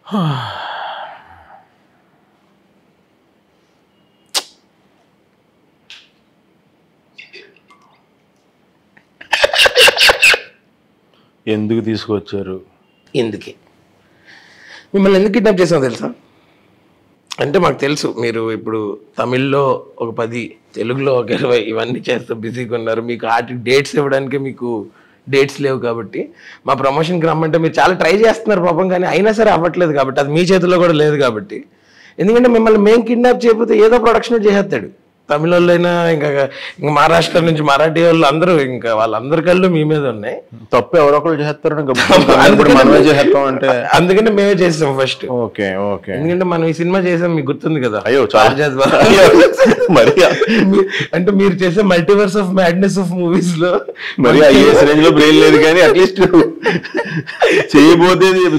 ఎందుకు తీసుకొచ్చారు? ఎందుకే మిమ్మల్ని ఎందుకు కిడ్నాప్ చేసామో తెలుసా? అంటే మాకు తెలుసు మీరు ఇప్పుడు తమిళ్లో ఒక 10, తెలుగులో ఒక 20 ఇవన్నీ చేస్తూ బిజీగా ఉన్నారు. మీకు వాటికి డేట్స్ ఇవ్వడానికి మీకు డేట్స్ లేవు కాబట్టి మా ప్రమోషన్కి రమ్మంటే మీరు చాలా ట్రై చేస్తున్నారు పాపం, కానీ అయినా సరే అవ్వట్లేదు కాబట్టి అది మీ చేతిలో కూడా లేదు కాబట్టి. ఎందుకంటే మిమ్మల్ని మేము కిడ్నాప్ చేయకపోతే ఏదో ప్రొడక్షన్ చేసేస్తాడు. తమిళ వాళ్ళైనా ఇంకా మహారాష్ట్ర నుంచి మరాఠీ వాళ్ళు అందరూ ఇంకా వాళ్ళందరి కళ్ళు మీ మీద ఉన్నాయి. తప్పు ఎవరొకరు చేస్తారు, మనమే చేస్తాం అంటే అందుకని మేమే చేసాం ఫస్ట్. Okay okay. ఎందుకంటే మనం ఈ సినిమా చేసాం, మీకు గుర్తుంది కదా? అయ్యో మరి అంటే మీరు చేసే multiverse of madness of movies లో మరి ఐఏఎస్ రేంజ్ లో బ్రెయిన్ లేదు, కానీ అట్లీస్ట్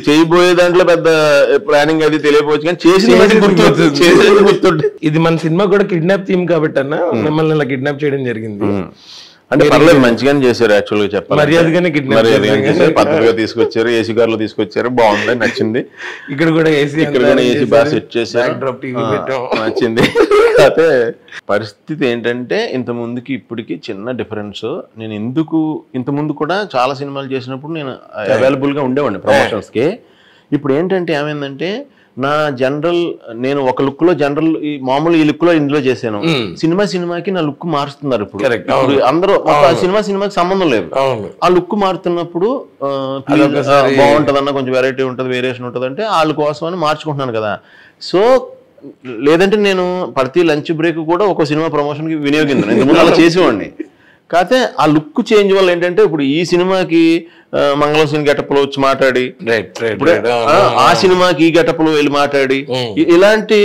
చేయబోయే దాంట్లో పెద్ద ప్లానింగ్ అది తెలియకపోవచ్చు, కానీ చేసి గుర్తుంటుంది. ఇది మన సినిమా కూడా కిడ్నాప్ థీమ్ కాబట్టి అన్న మిమ్మల్ని ఇలా కిడ్నాప్ చేయడం జరిగింది. అంటే పర్లేదు, మంచిగానే చేశారు. యాక్చువల్గా చెప్పాలి, మర్యాదగానే కిడ్నాప్ చేశారు, పద్ధతిగా తీసుకొచ్చారు, ఏసీ కార్లో తీసుకొచ్చారు, బాగుంది, నచ్చింది. ఇక్కడ కూడా ఏసీ, ఇక్కడ కూడా ఏసీ బాగా సెట్ చేశారు, నచ్చింది. అయితే పరిస్థితి ఏంటంటే ఇంత ముందుకి ఇప్పటికి చిన్న డిఫరెన్స్. నేను ఎందుకు ఇంత ముందు కూడా చాలా సినిమాలు చేసినప్పుడు నేను అవైలబుల్గా ఉండేవాడిని ప్రమోషన్స్కి. ఇప్పుడు ఏంటంటే ఏమైందంటే నా జనరల్ నేను ఒక లుక్ లో జనరల్ మామూలు ఈ లుక్ లో ఇందులో చేశాను. సినిమాకి నా లుక్ మారుస్తున్నారు ఇప్పుడు అందరూ. సినిమాకి సంబంధం లేదు, ఆ లుక్ మారుతున్నప్పుడు బాగుంటదన్న, కొంచెం వెరైటీ ఉంటుంది, వేరియేషన్ ఉంటుంది అంటే వాళ్ళ కోసం అని మార్చుకుంటున్నాను కదా. సో లేదంటే నేను ప్రతి లంచ్ బ్రేక్ కూడా ఒక సినిమా ప్రమోషన్ కి వినియోగించాను, ఇంతకుముందు అలా చేసేవాడిని. కాకపోతే ఆ లుక్ చేంజ్ వల్ల ఏంటంటే ఇప్పుడు ఈ సినిమాకి మంగళం సినిమా గెటప్లో వచ్చి మాట్లాడి, ఆ సినిమాకి ఈ గెటప్లో వెళ్ళి మాట్లాడి, ఇలాంటి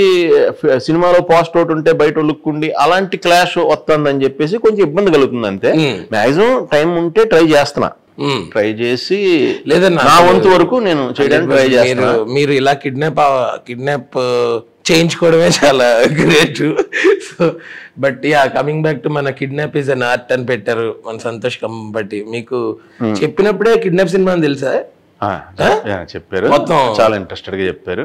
సినిమాలో పోస్ట్ అవుట్ ఉంటే బయట లుక్ ఉండి అలాంటి క్లాష్ వస్తుందని చెప్పేసి కొంచెం ఇబ్బంది కలుగుతుంది. అంతే, మాక్సిమం టైం ఉంటే ట్రై చేస్తున్నా, ట్రై చేసి లేదన్నా నా వంతు వరకు నేను చేయడానికి ట్రై చేస్తున్నా. మీరు ఇలా కిడ్నాప్ చేయించుకోవడమే చాలా great. So but yeah, coming back to మన కిడ్నాప్ ఇస్ అన్ ఆర్ట్ అని పెట్టారు మన సంతోష్ కంబట్టి. మీకు చెప్పినప్పుడే కిడ్నాప్ సినిమా అని తెలుసా? చెప్పారు, మొత్తం చాలా ఇంట్రెస్టెడ్ గా చెప్పారు.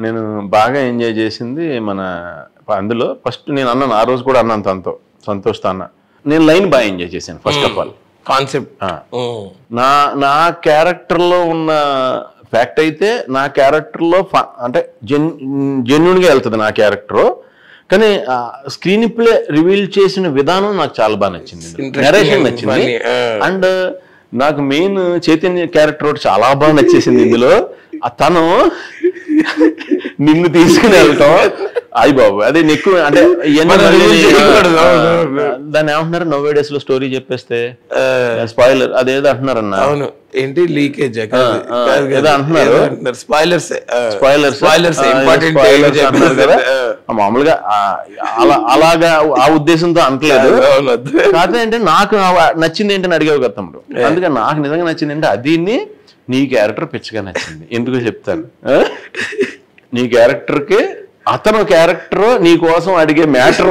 నేను బాగా ఎంజాయ్ చేసింది మన అందులో ఫస్ట్ నేను అన్నాను, ఆ రోజు కూడా అన్నాను తనతో, సంతోష్తో అన్నా, నేను లైన్ బాగా ఎంజాయ్ చేశాను. ఫస్ట్ ఆఫ్ ఆల్ కాన్సెప్ట్, నా క్యారెక్టర్ లో ఉన్న ఫ్యాక్ట్ అయితే నా క్యారెక్టర్లో అంటే జెన్యున్ గా వెళ్తుంది నా క్యారెక్టర్, కానీ స్క్రీన్ ప్లే రివీల్ చేసిన విధానం నాకు చాలా బాగా నచ్చింది, నరేషన్ నచ్చింది. అండ్ నాకు మెయిన్ చైతన్య క్యారెక్టర్ ఒకటి చాలా బాగా నచ్చేసింది ఇందులో. తను నిన్ను తీసుకుని వెళ్తాం, అయ్యి బాబు అదే నీకు అంటే దాన్ని ఏమంటున్నారు నోవే డేస్ లో స్టోరీ చెప్పేస్తే స్పాయిలర్ అదేదో అంటున్నారు అన్న. అవును, ఏంటి లీకేజ్ ఏదో అంటున్నారు, కదా. మామూలుగా అలాగా ఆ ఉద్దేశంతో అంటలేదు. కాకపోతే అంటే నాకు నచ్చింది ఏంటని అడిగావు కదా తమ్ముడు, అందుకని నాకు నిజంగా నచ్చింది అంటే అది నీ క్యారెక్టర్ పిచ్చగా నచ్చింది. ఎందుకు చెప్తాను, నీ క్యారెక్టర్కి అతను క్యారెక్టర్ నీ కోసం అడిగే మ్యాటర్,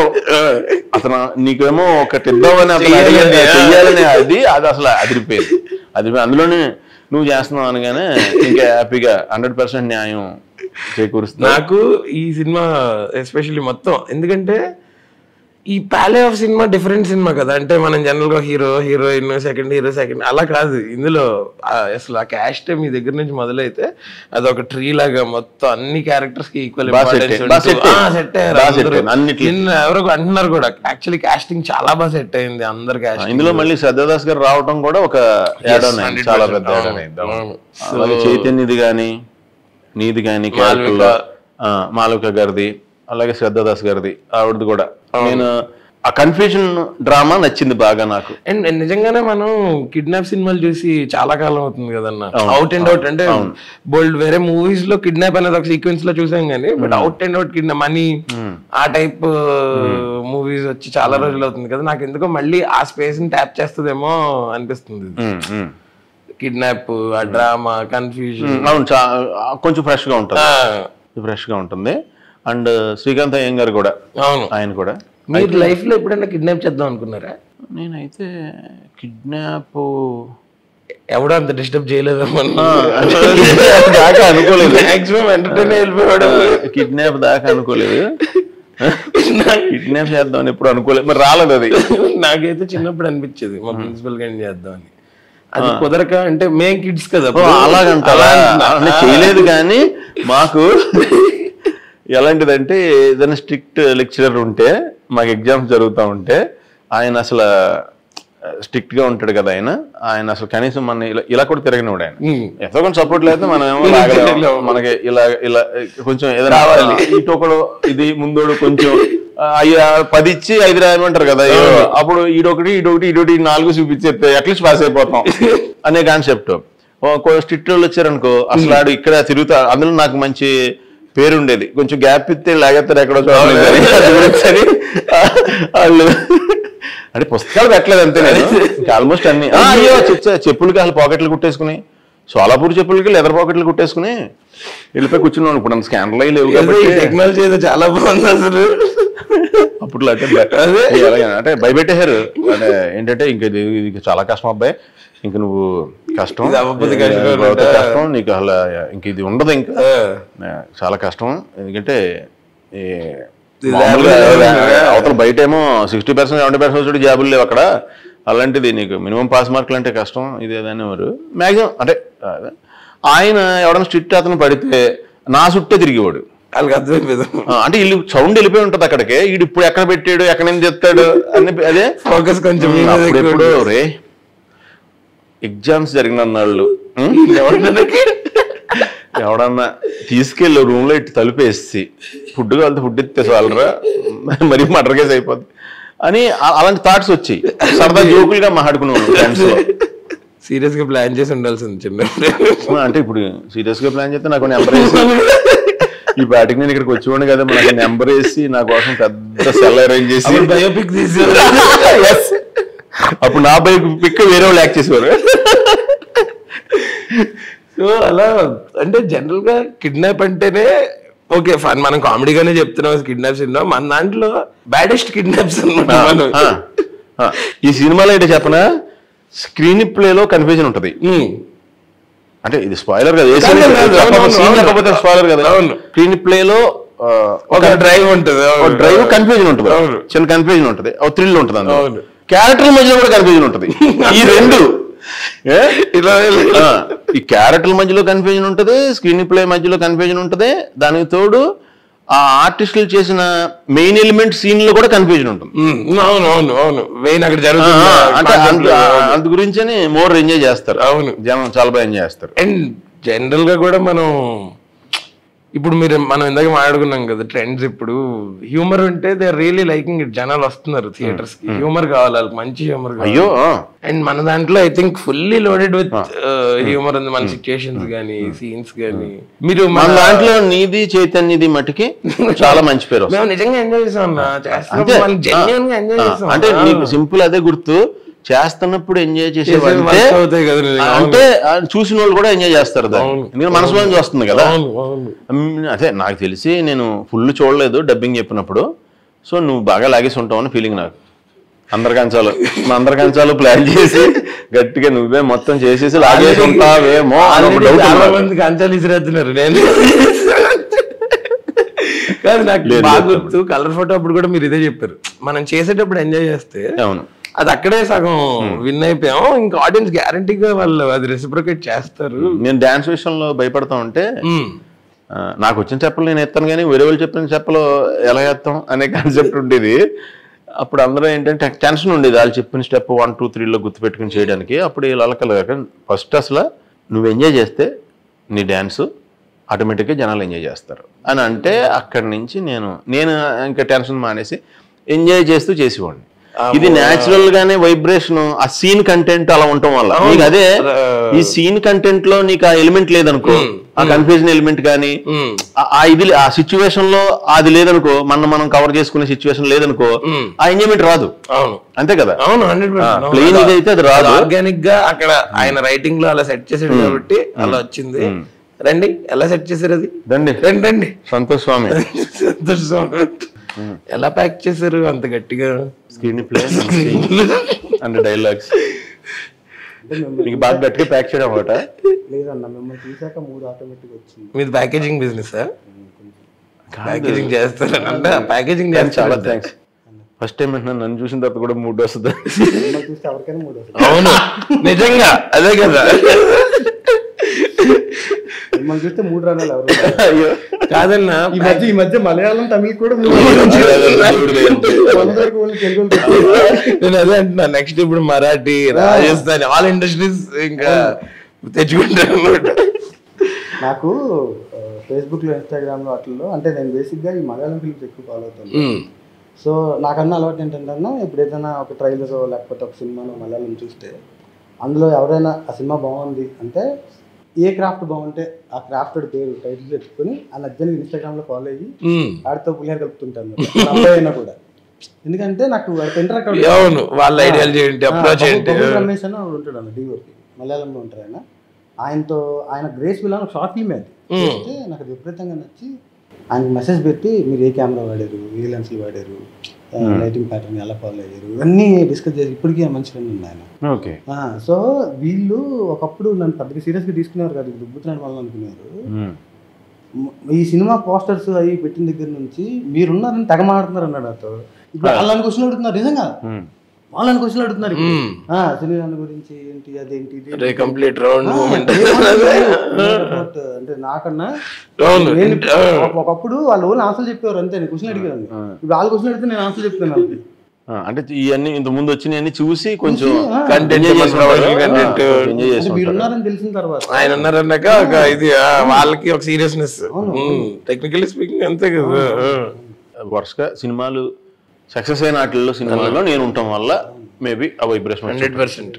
అతను నీకేమో ఒకటి ఇద్దామని అతను చెయ్యాలని అది అసలు అదిరిపోయింది. అది అందులోనే నువ్వు చేస్తున్నావు అనగానే ఇంకా హ్యాపీగా 100% న్యాయం చేకూరుస్తుంది నాకు ఈ సినిమా ఎస్పెషల్లీ మొత్తం. ఎందుకంటే ఈ ప్యాలే ఆఫ్ సినిమా డిఫరెంట్ సినిమా కదా. అంటే మనం జనరల్ గా హీరోయిన్ సెకండ్ అలా కాదు. ఇందులో అసలు ఆ క్యాస్ట్ మీ దగ్గర నుంచి మొదలైతే అదొక ట్రీ లాగా మొత్తం అన్ని క్యారెక్టర్స్ కి ఈక్వల్ సెట్ అయ్యారు. ఎవరో అంటున్నారు కూడా యాక్చువల్లీ కాస్టింగ్ చాలా బాగా సెట్ అయింది అందరు క్యాస్ట్. ఇందులో మళ్ళీ శ్రద్ధాదాస్ గారు రావడం కూడా ఒక చాలా పెద్ద చైతన్యది గాని నీది గాని మాలవిక గారిది, అలాగే శ్రద్ధాదాస్ గారిది ఆవిడది కూడా. నేను ఆ కన్ఫ్యూజన్ డ్రామా నచ్చింది బాగా నాకు. అండ్ నిజంగానే మనం కిడ్నాప్ సినిమాలు చూసి చాలా కాలం అవుతుంది కదన్న. అవుట్ అండ్ అవుట్ అంటే బోల్డ్ వేరే మూవీస్ లో కిడ్నాప్ అనేది ఒక సీక్వెన్స్ లో చూసాం కానీ, but out and out kidnap money ఆ టైప్ మూవీస్ వచ్చి చాలా రోజులు అవుతుంది కదా. నాకు ఎందుకో మళ్ళీ ఆ స్పేస్ ని ట్యాప్ చేస్తుందేమో అనిపిస్తుంది. కిడ్నాప్, ఆ డ్రామా, కన్ఫ్యూజన్ కొంచెం ఫ్రెష్ గా ఉంటుంది. అండ్ శ్రీకాంత్ అయ్యంగారు కూడా, అవును ఆయన కూడా. మీరు లైఫ్ లో ఎప్పుడైనా కిడ్నాప్ చేద్దాం అనుకున్నారా? నేనైతే కిడ్నాప్ ఎవడో అంత డిస్టర్బ్ చేయలేదు దాకా అనుకోలేదు, మాక్సిమం ఎంటర్టైన్ వెళ్ళిపోయాడు. కిడ్నాప్ దాకా అనుకోలేదు, కిడ్నాప్ చేద్దామని ఎప్పుడు అనుకోలేదు, మరి రాలేదు అది. నాకైతే చిన్నప్పుడు అనిపించేది మా ప్రిన్సిపల్ గారిని చేద్దామని, అది కుదరక, అంటే మేం కిడ్స్ కదా అలాగంటారా, చేయలేదు. కానీ మాకు ఎలాంటిదంటే ఏదైనా స్ట్రిక్ట్ లెక్చరర్ ఉంటే, మాకు ఎగ్జామ్స్ జరుగుతూ ఉంటే, ఆయన అసలు స్ట్రిక్ట్ గా ఉంటాడు కదా, ఆయన అసలు కనీసం మన ఇలా కూడా తిరగనివాడు. ఆయన ఎంతో కొంచెం సపోర్ట్ లేదు, మనం ఏమో లాగలేము, మనకి ఇలా ఇలా కొంచెం ఏదైనా ఇటు ఒకడు ఇది ముందోడు కొంచెం 10 ఇచ్చి 5 రాయమంటారు కదా, అప్పుడు ఈడొకటి 4 చూపించేస్తే అట్లీస్ట్ పాస్ అయిపోతాం అనే కాన్సెప్ట్. స్ట్రిక్ట్ వాళ్ళు వచ్చారనుకో, అసలు ఆడు ఇక్కడ తిరుగుతా, అందులో నాకు మంచి పేరు ఉండేది, కొంచెం గ్యాప్ ఇస్తే లాగేస్తారు ఎక్కడో చూడాలి వాళ్ళు. అంటే పుస్తకాలు పెట్టలేదు అంతే, ఆల్మోస్ట్ అన్ని. అయ్యో చెప్పులకి అసలు పాకెట్లు కుట్టేసుకుని, సోలాపూర్ చెప్పులకి లెదర్ పాకెట్లు కుట్టేసుకుని వెళ్ళిపోయి కూర్చున్నాను. ఇప్పుడు అంత స్కానర్లు లేవు కాబట్టి టెక్నాలజీ చాలా బాగుంది అసలు. అప్పుడు అంటే భయపెట్టేశారు, అంటే ఏంటంటే ఇంక ఇది చాలా కష్టం అబ్బాయి, ఇంక నువ్వు కష్టం నీకు అసలు ఇంక ఇది ఉండదు, ఇంకా చాలా కష్టం. ఎందుకంటే అవతల బయట ఏమో 60% 70% జాబులు లేవు అక్కడ, అలాంటిది నీకు మినిమం పాస్ మార్కులు అంటే కష్టం ఇది అనేవారు మ్యాక్సిమం. అంటే ఆయన ఎవడన్నా స్ట్రిక్ట్ అతను పడితే నా చుట్టే తిరిగేవాడు, వాళ్ళకి అర్థమైపోయింది. అంటే వీళ్ళు సౌండ్ వెళ్ళిపోయి ఉంటుంది అక్కడికి, వీడు ఇప్పుడు ఎక్కడ పెట్టాడు ఎక్కడ నుంచి చెప్తాడు అని అదే ఫోకస్ కొంచెం. ఎప్పుడు రే ఎగ్జామ్స్ జరిగిన వాళ్ళు ఎవడన్నా తీసుకెళ్ళి రూమ్ లో ఇటు తలుపేసి ఫుడ్ కావాలి ఫుడ్ ఇస్తే వాళ్ళరా మరీ మర్డర్ కేసు అయిపోద్ది అని అలాంటి థాట్స్ వచ్చి సరదా జోకులుగా మాట్లాడుకున్నాను ఫ్రెండ్స్ లో. సీరియస్ గా ప్లాన్ చేసి ఉండాల్సింది చిన్న, అంటే ఇప్పుడు సీరియస్ గా ప్లాన్ చేస్తే నాకు నెంబర్ వేసి ఈ పాటికి నేను ఇక్కడికి వచ్చేవాడిని కదా, నాకు నెంబర్ వేసి నా కోసం పెద్ద సెల్ అరేంజ్ చేసి బయోపిక్ తీసి అప్పుడు నా బయోపిక్ వేరే వాళ్ళు యాక్ట్ చేసేవారు. సో అలా అంటే జనరల్ గా కిడ్నాప్ అంటేనే ఓకే ఫన్, మనం కామెడీగానే చెప్తున్నాం కిడ్నాప్స్ సినిమా, మన దాంట్లో బ్యాడెస్ట్ కిడ్నాప్స్ అన్నమాట. ఈ సినిమాలో ఏంటో చెప్పనా, స్క్రీన్ ప్లేలో కన్ఫ్యూజన్ ఉంటది. అంటే ఇది స్పాయిలర్ కదా, స్పాయిలర్ కదా. స్క్రీన్ ప్లేలో ఒక డ్రైవ్ ఉంటుంది, డ్రైవ్ కన్ఫ్యూజన్ ఉంటుంది, చిన్న కన్ఫ్యూజన్ ఉంటుంది, థ్రిల్ ఉంటుంది, అందులో క్యారెక్టర్ మధ్యలో కూడా కన్ఫ్యూజన్ ఉంటుంది. ఈ రెండు ఈ క్యారెక్టర్ మధ్యలో కన్ఫ్యూజన్ ఉంటుంది, స్క్రీన్ ప్లే మధ్యలో కన్ఫ్యూజన్ ఉంటుంది, దానికి తోడు ఆ ఆర్టిస్టులు చేసిన మెయిన్ ఎలిమెంట్ సీన్ లో కూడా కన్ఫ్యూజన్ ఉంటుంది. అంటే అందు గురించి మోర్ ఎంజాయ్ చేస్తారు, అవును జనం చాలా బాగా ఎంజాయ్ చేస్తారు. అండ్ జనరల్ గా కూడా ఇప్పుడు మనం ఇందాక మాట్లాడుకున్నాం కదా ట్రెండ్స్, ఇప్పుడు హ్యూమర్ ఉంటే they are really liking it, జనాలు వస్తున్నారు థియేటర్స్ కి, హ్యూమర్ కావాలి వాళ్ళకి, మంచి హ్యూమర్ కావాలి. అండ్ మన దాంట్లో I think fully loaded with humour ఉంది, మన సిచ్యుయేషన్స్ గానీ సీన్స్ గానీ. మీరు మన దాంట్లో నీది చైతన్యది మటుకి చాలా మంచి పేరు, మేము నిజంగా ఎంజాయ్ చేసాం, జెన్యూన్ గా ఎంజాయ్ చేసాం. అంటే నీకు సింపుల్ అదే గుర్తు, చేస్తున్నప్పుడు ఎంజాయ్ చేసేవాళ్ళే అంటే చూసిన వాళ్ళు కూడా ఎంజాయ్ చేస్తారు, దాన్ని మనసులో నుంచి వస్తుంది కదా. అదే నాకు తెలిసి నేను ఫుల్ చూడలేదు డబ్బింగ్ చెప్పినప్పుడు, సో నువ్వు బాగా లాగేసి ఉంటావు అని ఫీలింగ్ నాకు. మా అందరి కంచాలు ప్లాన్ చేసి గట్టిగా నువ్వే మొత్తం చేసేసి లాగేసి ఉంటావేమో చాలా మంది కంచాలు ఇసిరేస్తున్నారు. నేను కాదు, నాకు బాగా గుర్తు కలర్ ఫోటో అప్పుడు కూడా మీరు ఇదే చెప్పారు, మనం చేసేటప్పుడు ఎంజాయ్ చేస్తే అవును అది అక్కడే సగం విన్ అయిపోయాం, ఇంకా ఆడియన్స్ గ్యారంటీగా వాళ్ళు అది రెసిప్రొకేట్ చేస్తారు. నేను డాన్స్ విషయంలో భయపడతా ఉంటే నాకు వచ్చిన చెప్పలు నేను ఎత్తాను, కానీ వేరే వాళ్ళు చెప్పిన చెప్పలు ఎలా వేస్తాం అనే కాన్సెప్ట్ ఉండేది. అప్పుడు అందరూ ఏంటంటే టెన్షన్ ఉండేది, వాళ్ళు చెప్పిన స్టెప్ 1, 2, 3లో గుర్తుపెట్టుకుని చేయడానికి. అప్పుడు ఇలా ఫస్ట్ అసలు నువ్వు ఎంజాయ్ చేస్తే నీ డ్యాన్స్ ఆటోమేటిక్గా జనాలు ఎంజాయ్ చేస్తారు అని అంటే, అక్కడి నుంచి నేను ఇంకా టెన్షన్ మానేసి ఎంజాయ్ చేస్తూ చేసేవాడిని. ఇది న్యాచురల్ గానే వైబ్రేషన్, ఆ సీన్ కంటెంట్ అలా ఉండటం వల్ల నీకు అదే ఈ సీన్ కంటెంట్ లో నీకు ఆ ఎలిమెంట్ లేదనుకో, ఆ కన్ఫ్యూజన్ ఎలిమెంట్ కానీ ఆ సిచ్యువేషన్ లో అది లేదనుకో, మనం కవర్ చేసుకునే సిచ్యువేషన్ లేదనుకో, ఆ ఎంజాయ్మెంట్ రాదు. అంతే కదా, ప్లెయిన్ ఇది అయితే అది రాదు. ఆర్గానిక్ గా అక్కడ ఆయన రైటింగ్ లో అలా సెట్ చేసాడు కాబట్టి అలా వచ్చింది. రండి ఎలా సెట్ చేశారు అది, రండి సంతోష్ స్వామి ఎలా ప్యాక్ చేశారు అంత గట్టిగా, స్క్రీన్ ప్లే అండ్ డైలాగ్స్. మీకు బాగా గట్టిగా ప్యాక్ చేయడం అన్నమాట. లేదన్న మిమ్మల్ని చూసాక 3 ఆటోమేటిక్ వచ్చింది. మీది ప్యాకేజింగ్ బిజినెస్, ప్యాకేజింగ్ చేస్తారంటే ప్యాకేజింగ్ చాలా థ్యాంక్స్. ఫస్ట్ టైం నన్ను చూసిన తర్వాత కూడా 3 వస్తుంది. మిమ్మల్ని చూస్తే ఎవరికైనా 3 వస్తుంది. అవును నిజంగా అదే కదా. మిమ్మల్ని చూస్తే 3 రాణాలు ఎవరు అయ్యో కాదన్నా, ఈ మధ్య మలయాళం తమిళ్ కూడా నేను అదే అంటున్నా. నెక్స్ట్ ఇప్పుడు మరాఠీ, రాజస్థాన్, ఆల్ ఇండస్ట్రీస్ ఇంకా తెచ్చుకుంటాను అన్నమాట. నాకు ఫేస్బుక్ లో, ఇన్స్టాగ్రామ్ లో వాటిల్లో అంటే నేను బేసిక్ గా ఈ మలయాళం ఫిల్మ్స్ ఎక్కువ ఫాలో అవుతాను. సో నాకన్నా అలవాటు ఏంటంటే ఇప్పుడు ఏదైనా ఒక ట్రైలర్ లేకపోతే ఒక సినిమాను మలయాళం చూస్తే అందులో ఎవరైనా ఆ సినిమా బాగుంది అంటే ఏ క్రాఫ్ట్ బాగుంటే ఆ క్రాఫ్ట్ పేరు టైటిల్ తెచ్చుకొని ఆ నచ్చని ఇన్స్టాగ్రామ్ లో ఫాలో అయ్యి ఆడితో పులిహార కలుపుతుంటాను అబ్బాయి అయినా కూడా. ఎందుకంటే నాకు ఇంటరాక్ట్ వాళ్ళ ఐడియాలజీ ఏంటి, అప్రోచ్ ఏంటి. రమేష్ అని ఉంటాడు అన్న డిఓపి, మలయాళంలో ఉంటారు ఆయన. ఆయన గ్రేస్ విల్ అని షార్ట్ ఫిల్మ్ అది చేస్తే నాకు అది విపరీతంగా నచ్చి ఆయనకి మెసేజ్ పెట్టి మీరు ఏ కెమెరా వాడారు, ఏ లెన్స్లు వాడారు, లైటింగ్ ప్యాటర్న్ ఎలా ఫాలో అయ్యారు, ఇవన్నీ డిస్కస్ చేసి ఇప్పటికీ మంచి ఫ్రెండ్ ఉంది ఆయన. సో వీళ్ళు ఒకప్పుడు నన్ను పెద్దగా సీరియస్గా తీసుకునేవారు కాదు, దుబ్బుతున్నాడు వాళ్ళని అనుకున్నారు. ఈ సినిమా పోస్టర్స్ అవి పెట్టిన దగ్గర నుంచి మీరున్నారని తెగ మాడుతున్నారు అన్నాడు నాతో. ఇప్పుడు వాళ్ళని క్వశ్చన్ అడుగుతున్నారు, నిజంగా వాళ్ళని క్వశ్చన్ అడుగుతున్నారు. సినిమా గురించి ఏంటి, అదేంటి, కంప్లీట్ రౌండ్ మూమెంట్ అంటే నాకన్నా ఒకప్పుడు వాళ్ళు ఓన్లీ ఆన్సర్ చెప్పేవారు అంతే, నేను క్వశ్చన్ అడిగాను. ఇప్పుడు వాళ్ళు క్వశ్చన్ అడిగితే నేను ఆన్సర్ చెప్తాను వాళ్ళకి. అంటే ఇవన్నీ ఇంత ముందు వచ్చినవన్నీ చూసి కొంచెం మీరున్నారని తెలిసిన తర్వాత ఆయన ఉన్నారన్నాక ఇది వాళ్ళకి ఒక సీరియస్నెస్, టెక్నికల్లీ స్పీకింగ్ అంతే కదా. వరుసగా సినిమాలు సక్సెస్ అయిన వాటిల్లో సినిమాల్లో నేను ఉండటం వల్ల మేబీ ఆ వైబ్రేషన్ 100%.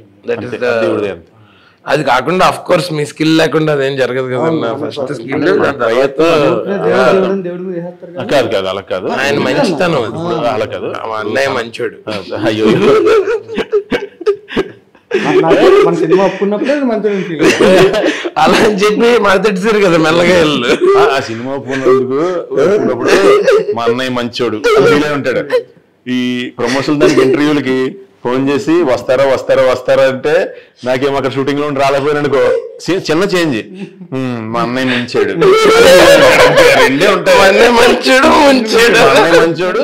అది కాకుండా అఫ్ కోర్స్ మీ స్కిల్ లేకుండా అదేం జరగదు కదన్నా. ఫస్ట్ స్కిల్ కాదు కాదు అలా కాదు, ఆయన మంచితనం అలా కాదు, అన్నయ్య మంచోడు. అయ్యో మన సినిమా ఒప్పుకున్నప్పుడే మంచిగా అలా అని చెప్పి మాట్లాడతారు కదా మెల్లగా వెళ్ళు. ఆ సినిమా ఒప్పుకున్నందుకు మా అన్నయ్య మంచోడు ఉంటాడు. ఈ ప్రమోషన్ దానికి ఇంటర్వ్యూలకి ఫోన్ చేసి వస్తారా వస్తారా వస్తారా అంటే నాకేమో అక్కడ షూటింగ్ లో రాలేకపోయాను అనుకో, చిన్న చేంజ్ మా అన్నయ్య మంచాడు, రెండే ఉంటాయి. అన్నయ్య మంచోడు మంచోడు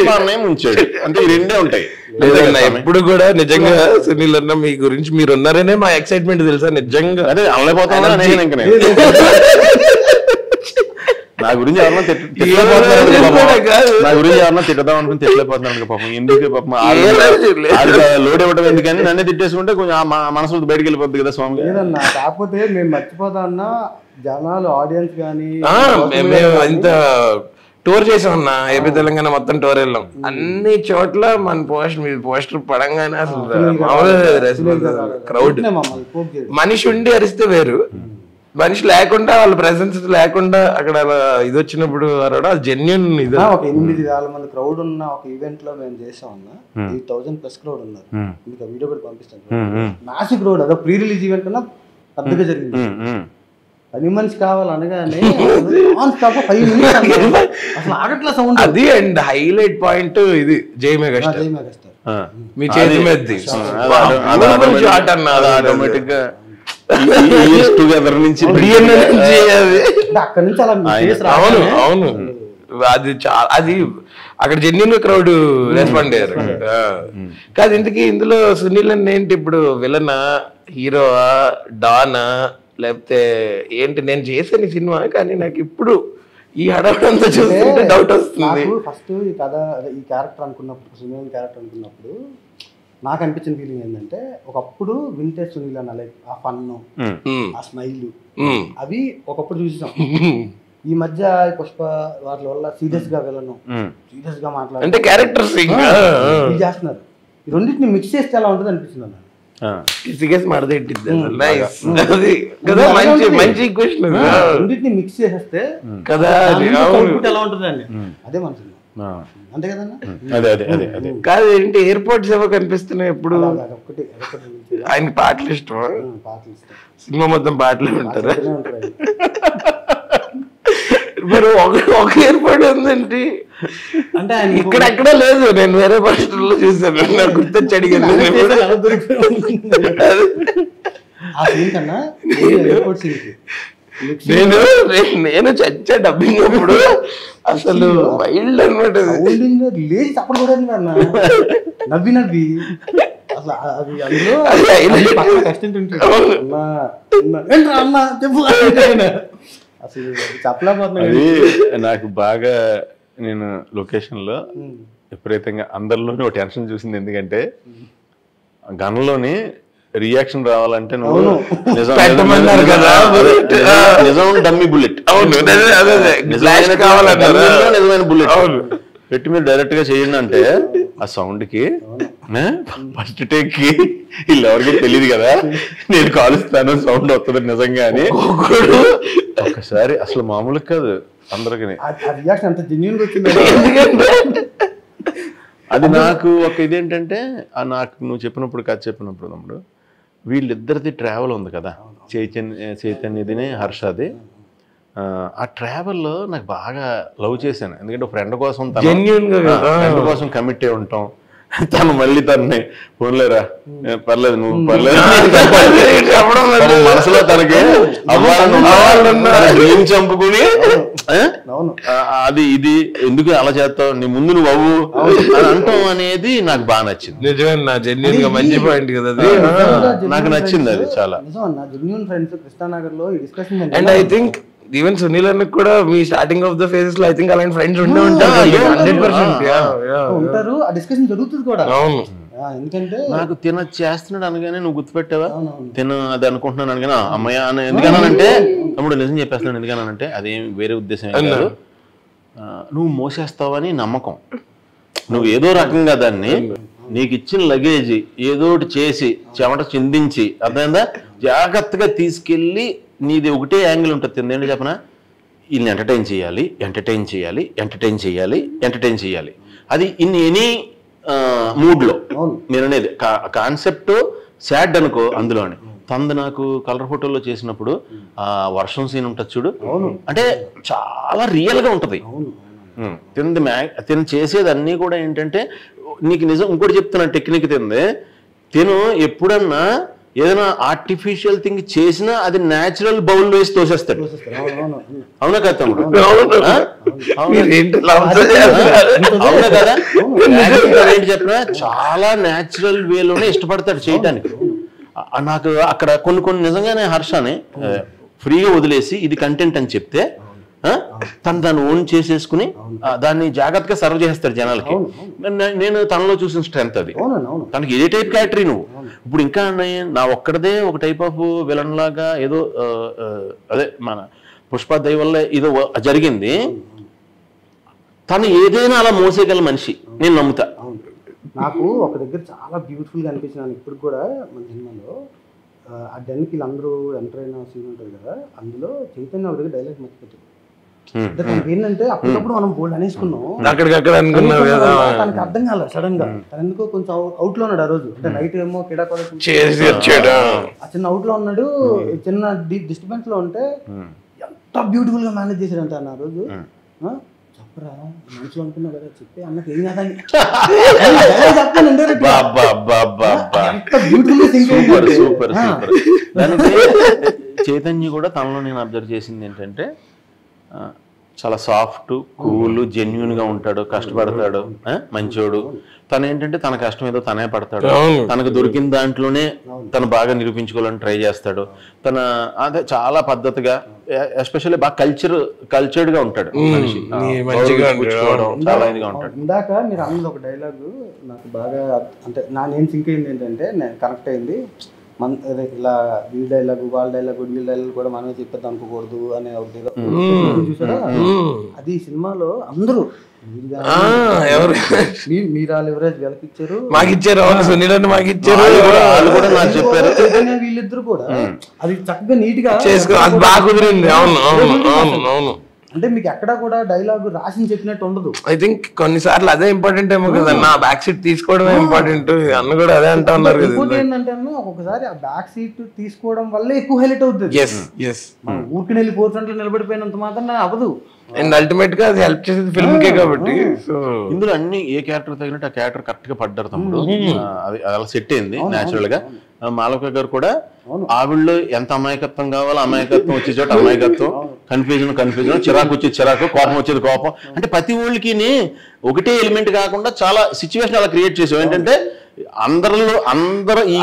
మా అన్నయ్య ముంచాడు అంటే ఈ రెండే ఉంటాయి. లేదన్నా ఎప్పుడు కూడా నిజంగా సునీల్ అన్న మీ గురించి మీరు ఉన్నారనే మా ఎక్సైట్మెంట్ తెలుసా నిజంగా. అదే అనలేకపోతాను ఇంకా నా గురించి ఎవరన్నా తిట్టదాం అనుకుని తిట్టలేకపోతున్నాను పాపం. ఎందుకు పాపం లోడ్ ఇవ్వడం ఎందుకని నన్నే తిట్టేసుకుంటే కొంచెం మనసు బయటకు వెళ్ళిపోద్ది కదా స్వామి. లేదన్నా కాకపోతే మేము మర్చిపోతా అన్నా జనాలు ఆడియన్స్ కానీ ఇంత టూర్ చేసామన్నా ఏపీ తెలంగాణ మొత్తం టూర్ వెళ్ళాం. అన్ని చోట్ల మన పోస్టర్ పడంగానే అసలు క్రౌడ్. మనిషి ఉండి అరిస్తే వేరు, మనిషి లేకుండా వాళ్ళ ప్రెసెన్స్ లేకుండా అక్కడ ఇది వచ్చినప్పుడు అది జెన్యూన్. ఇది ఒక 8,000 మంది క్రౌడ్ ఉన్న ఒక ఈవెంట్ లో మేము చేసాం అన్న, 8,000+ క్రౌడ్ ఉన్నారు. మీకు ఆ వీడియో కూడా పంపిస్తాను. మ్యాసివ్ క్రౌడ్, అదో ప్రీ రిలీజ్ ఈవెంట్ కన్నా పెద్దగా జరిగింది. 10 మనిషి కావాలనగానే 5 నిమిషాలు అసలు ఆగట్ల సౌండ్. అది అండ్ హైలైట్ పాయింట్ ఇది జై మెగాస్టార్ మీ చేతి మీద ఆటోమేటిక్ గా టుగెదర్ నుంచి అక్కడ నుంచి అలా. అవును అవును అది అది అక్కడ జెన్యూన్ క్రౌడ్ రెస్పాండ్ అయ్యారు. కాదు ఇంతకీ ఇందులో సునీల్ అన్న ఏంటి ఇప్పుడు విలనా, హీరోవా, డానా, లేకపోతే ఏంటి? నేను చేసాను ఈ సినిమా కానీ నాకు ఇప్పుడు ఈ హడావిడంతా చూస్తుంటే డౌట్ వస్తుంది. ఫస్ట్ ఈ కథ ఈ క్యారెక్టర్ అనుకున్నప్పుడు, సునీల్ క్యారెక్టర్ అనుకున్నప్పుడు నాకు అనిపించిన ఫీలింగ్ ఏంటంటే ఒకప్పుడు వింటేజ్ సునీల్ అన్న లైక్ ఆ ఫన్, ఆ స్మైల్ అవి ఒకప్పుడు చూసాం. ఈ మధ్య పుష్ప వాటి వల్ల సీరియస్ గా వెళ్ళను, సీరియస్ గా మాట్లాడే క్యారెక్టర్స్ చేస్తున్నారు. ఈ రెండింటిని మిక్స్ చేస్తే ఎలా ఉంటుంది అనిపిస్తుంది అన్న. రెండింటిని మిక్స్ చేసేస్తే కదా ఎలా ఉంటుంది అండి, అదే మనసు. అంతే కదన్నా. కాదు ఏంటి ఎయిర్పోర్ట్స్ ఏవో కనిపిస్తున్నాయి ఎప్పుడు. ఆయన పాటలు ఇష్టమా? సినిమా మొత్తం పాటలే ఉంటారా? మరి ఒక ఏర్పాటు ఉందండి అంటే ఆయన ఇక్కడెక్కడ లేదు. నేను వేరే పరిస్థితుల్లో చూసాను, నాకు గుర్తొచ్చి అడిగాను. ఆ సీన్ కన్నా ఎయిర్పోర్ట్ సీన్కి నేను చచ్చా డబ్బింగ్ అప్పుడు అసలు వైల్డ్ అనమాట. లేచి తప్పడు కూడా నవ్వి నవ్వి అసలు అది అందులో కష్టం అన్న చెప్పు అసలు చెప్పలేకపోతున్నా. అది నాకు బాగా నేను లొకేషన్లో విపరీతంగా అందరిలోనే ఒక టెన్షన్ చూసింది. ఎందుకంటే గన్లోని రియాక్షన్ రావాలంటే నువ్వు నిజం డమ్మీ బుల్లెట్, నిజమైన బుల్లెట్ పెట్టి మీరు డైరెక్ట్ గా చేయండి అంటే ఆ సౌండ్ కి ఫస్ట్ టేక్ కి వీళ్ళు ఎవరికి తెలియదు కదా నేను కాలుస్తాను సౌండ్ వస్తుంది నిజంగా అని. ఒకసారి అసలు మామూలు కాదు అందరికి. అది నాకు ఒక ఇదేంటంటే నాకు నువ్వు చెప్పినప్పుడు కథ చెప్పినప్పుడు తమ్ముడు వీళ్ళిద్దరిది ట్రావెల్ ఉంది కదా, చైతన్యదిని హర్షది. ఆ ట్రావెల్లో నాకు బాగా లవ్ చేశాను. ఎందుకంటే ఫ్రెండ్ కోసం ఫ్రెండ్ కోసం కమిట్ అయి ఉంటాం. తను మళ్ళీ తనని ఫోన్లేరా పర్లేదు నువ్వు పర్లేదు మనసులో తనకి అవ్వాలని చంపుకుని అది ఇది ఎందుకు అలా చేస్తావు నీ ముందు నువ్వు అవ్వు అని అంటాం అనేది నాకు బాగా నచ్చింది. నిజమేనా, జెన్యూన్ గా మంచి పాయింట్ కదా నాకు నచ్చింది అది చాలా. And I think even Sunil అన్న కూడా మీ స్టార్టింగ్ ఆఫ్ ద ఫేజెస్ లో ఐ థింక్ అలాంటి ఫ్రెండ్స్ ఉండే ఉంటారు. 100% ఉంటారు. ఆ డిస్కషన్ జరుగుతుంది కూడా. అవును, ఎందుకంటే నాకు తిన చేస్తున్నాడు అనగానే నువ్వు గుర్తుపెట్టావా తిన అది అనుకుంటున్నాను అనగానే అమ్మయ్య అని ఎందుకన్నానంటే తమ్ముడు నిజం చెప్పేస్తున్నాను ఎందుకన్నానంటే అదేం వేరే ఉద్దేశం ఏం కాదు, నువ్వు మోసేస్తావని నమ్మకం. నువ్వు ఏదో రకంగా దాన్ని నీకు ఇచ్చిన లగేజ్ ఏదో ఒకటి చేసి చెమట చిందించి అర్థమైందా జాగ్రత్తగా తీసుకెళ్ళి నీది ఒకటే యాంగిల్ ఉంటుంది. ఏంటంటే చెప్పనా వీళ్ళని ఎంటర్టైన్ చేయాలి ఎంటర్టైన్ చేయాలి ఎంటర్టైన్ చేయాలి ఎంటర్టైన్ చేయాలి. అది ఇన్ ఎనీ మూడ్లో నేను అనేది కాన్సెప్ట్ సాడ్ అనుకో అందులోని. తనది నాకు కలర్ ఫోటోలో చేసినప్పుడు ఆ వర్షం సీన్ ఉంటుంది చూడు, అంటే చాలా రియల్గా ఉంటుంది. తిను చేసేది అన్నీ కూడా ఏంటంటే నీకు నిజం ఇంకోటి చెప్తున్నా టెక్నిక్ తిను ఎప్పుడన్నా ఏదైనా ఆర్టిఫిషియల్ థింగ్ చేసినా అది న్యాచురల్ బౌల్ వేసి తోసేస్తాడు. అవునా కదా తమ్ముడు? అవునా కదా? ఏంటి చెప్పినా చాలా న్యాచురల్ వేలోనే ఇష్టపడతాడు చేయటానికి. నాకు అక్కడ కొన్ని నిజంగానే హర్షని ఫ్రీగా వదిలేసి ఇది కంటెంట్ అని చెప్తే తను దాన్ని ఓన్ చేసేసుకుని దాన్ని జాగ్రత్తగా సర్వ్ చేస్తాడు జనాలకి. నేను తనలో చూసిన స్ట్రెంత్ అది. తనకి ఏ టైప్ క్యారెక్టర్ నువ్వు ఇప్పుడు ఇంకా నా ఒక్కడదే ఒక టైప్ ఆఫ్ విలన్ లాగా ఏదో అదే మన పుష్ప దయ వల్ల ఏదో జరిగింది. తను ఏదైనా అలా మోసేగల మనిషి నేను నమ్ముతా. నాకు ఒక దగ్గర చాలా బ్యూటిఫుల్గా అనిపించినాను ఇప్పుడు కూడా మన సినిమాలో. ఆ డెన్కి వీళ్ళందరూ ఎంటర్ అయిన సీన్ ఉంటుంది కదా, అందులో చైతన్య ఒక దగ్గర డైలాగ్ మర్చిపోతుంది. ఏంటంటే అప్పుడప్పుడు మనం బోల్డ్ అనేసుకున్నాం, తనకి అర్థం కాలేదు సడన్ గా. తను ఎందుకో కొంచెం అవుట్ లో ఉన్నాడు ఆ రోజు. అంటే నైట్ ఏమో ఆ చిన్న అవుట్ లో ఉన్నాడు, చిన్న డిస్టర్బెన్స్ లో ఉంటే ఎంత బ్యూటిఫుల్ గా మేనేజ్ చేశాడంట ఆ రోజు. చెప్పరా మనసులో అనుకున్నావు కదా చెప్పి అన్నకి ఏం కాదని చైతన్య కూడా తనలో నేను అబ్జర్వ్ చేసింది ఏంటంటే చాలా సాఫ్ట్ కూల్ జెన్యున్ గా ఉంటాడు, కష్టపడతాడు, మంచోడు. తను ఏంటంటే తన కష్టం ఏదో తనే పడతాడు, తనకు దొరికిన దాంట్లోనే తను బాగా నిరూపించుకోవాలని ట్రై చేస్తాడు. తన అదే చాలా పద్ధతిగా ఎస్పెషల్లీ బాగా కల్చర్డ్ గా ఉంటాడు మనిషి, చాలా ఇదిగా ఉంటాడు. ఇందాక మీరు అన్నది ఒక డైలాగ్ నాకు బాగా అంటే నేను సింక్ అయింది ఏంటంటే నేను కనెక్ట్ అయింది. ఇలా వీళ్ళ డైలాగ్ వాళ్ళ డైలాగ్ వీళ్ళ డైలాగ్ కూడా మనమే చెప్పేద్దాం అనుకోకూడదు అనే చూసారా. అది సినిమాలో అందరూ మీరాలు ఎవరేజ్ వెలకిచ్చారు వీళ్ళిద్దరు కూడా అది చక్కగా నీట్ గా బాగా కుదిరింది. అంటే మీకు ఎక్కడ కూడా డైలాగ్ రాసి చెప్పినట్టు ఉండదు. ఐ థింక్ కొన్నిసార్లు అదే ఇంపార్టెంట్ ఏమో కదన్నా, బ్యాక్ సీట్ తీసుకోవడమే ఇంపార్టెంట్. అన్న కూడా అదే అంటా ఉన్నారు కదా. ఇంకోటి ఏంటంటే ఒక్కొక్కసారి ఆ బ్యాక్ సీట్ తీసుకోవడం వల్లే ఎక్కువ హైలైట్ అవుతుంది. ఊరికి వెళ్ళి 4 లో నిలబడిపోయినంత మాత్రం అవ్వదు. అండ్ అల్టిమేట్ గా అది హెల్ప్ చేసేది ఫిల్మ్ కే కాబట్టి. సో ఇందులో అన్ని ఏ క్యారెక్టర్ తగినట్టు ఆ క్యారెక్టర్ కరెక్ట్ గా పడ్డారు తమ్ముడు. అది అలా సెట్ అయింది న్యాచురల్ గా. మాలవిక గారు కూడా ఆవిడలో ఎంత అమాయకత్వం కావాలో అమాయకత్వం వచ్చే చోట అమాయకత్వం, కన్ఫ్యూజన్, చిరాకు వచ్చేది చిరాకు, కోపం వచ్చేది కోపం. అంటే ప్రతి ఊళ్ళకి ఒకటే ఎలిమెంట్ కాకుండా చాలా సిచ్యువేషన్ అలా క్రియేట్ చేసాం. ఏంటంటే అందరూ ఈ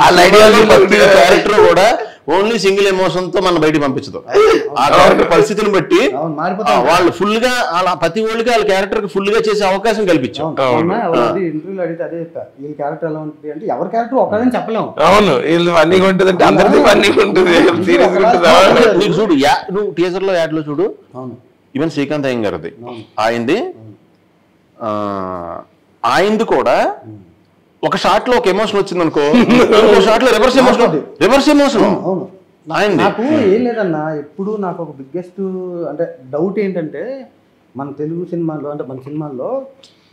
క్యారెక్టర్ కూడా ఓన్లీ సింగిల్ ఎమోషన్ తో మన బయటికి పంపించదు. ఆ క్యారెక్టర్ పరిస్థితిని బట్టి వాళ్ళు ఫుల్ గా అలా ప్రతి ఒళ్ళకి వాళ్ళ క్యారెక్టర్ కి ఫుల్ గా చేసే అవకాశం కల్పించాం. ఇంటర్వ్యూలో అడిగితే అదే చెప్తా, వీళ్ళ క్యారెక్టర్ ఎలా ఉంటుంది అంటే ఎవరి క్యారెక్టర్ ఒకదని చెప్పలేము. అవును, వీళ్ళు ఫన్నీగా ఉంటుంది అంటే అందరిది ఫన్నీగా ఉంటుంది. నీకు చూడు, నువ్వు టీజర్ లో యాడ్ లో చూడు, ఈవెన్ శ్రీకాంత్ అయ్యంగారిది ఆయనది కూడా ఒక షాట్ లో ఒక ఎమోషన్ వచ్చింది అనుకో, ఇంకో షాట్ లో రివర్స్ ఎమోషన్. నాకు ఏం లేదన్నా, ఎప్పుడు నాకు ఒక బిగ్గెస్ట్ అంటే డౌట్ ఏంటంటే, మన తెలుగు సినిమాల్లో అంటే మన సినిమాల్లో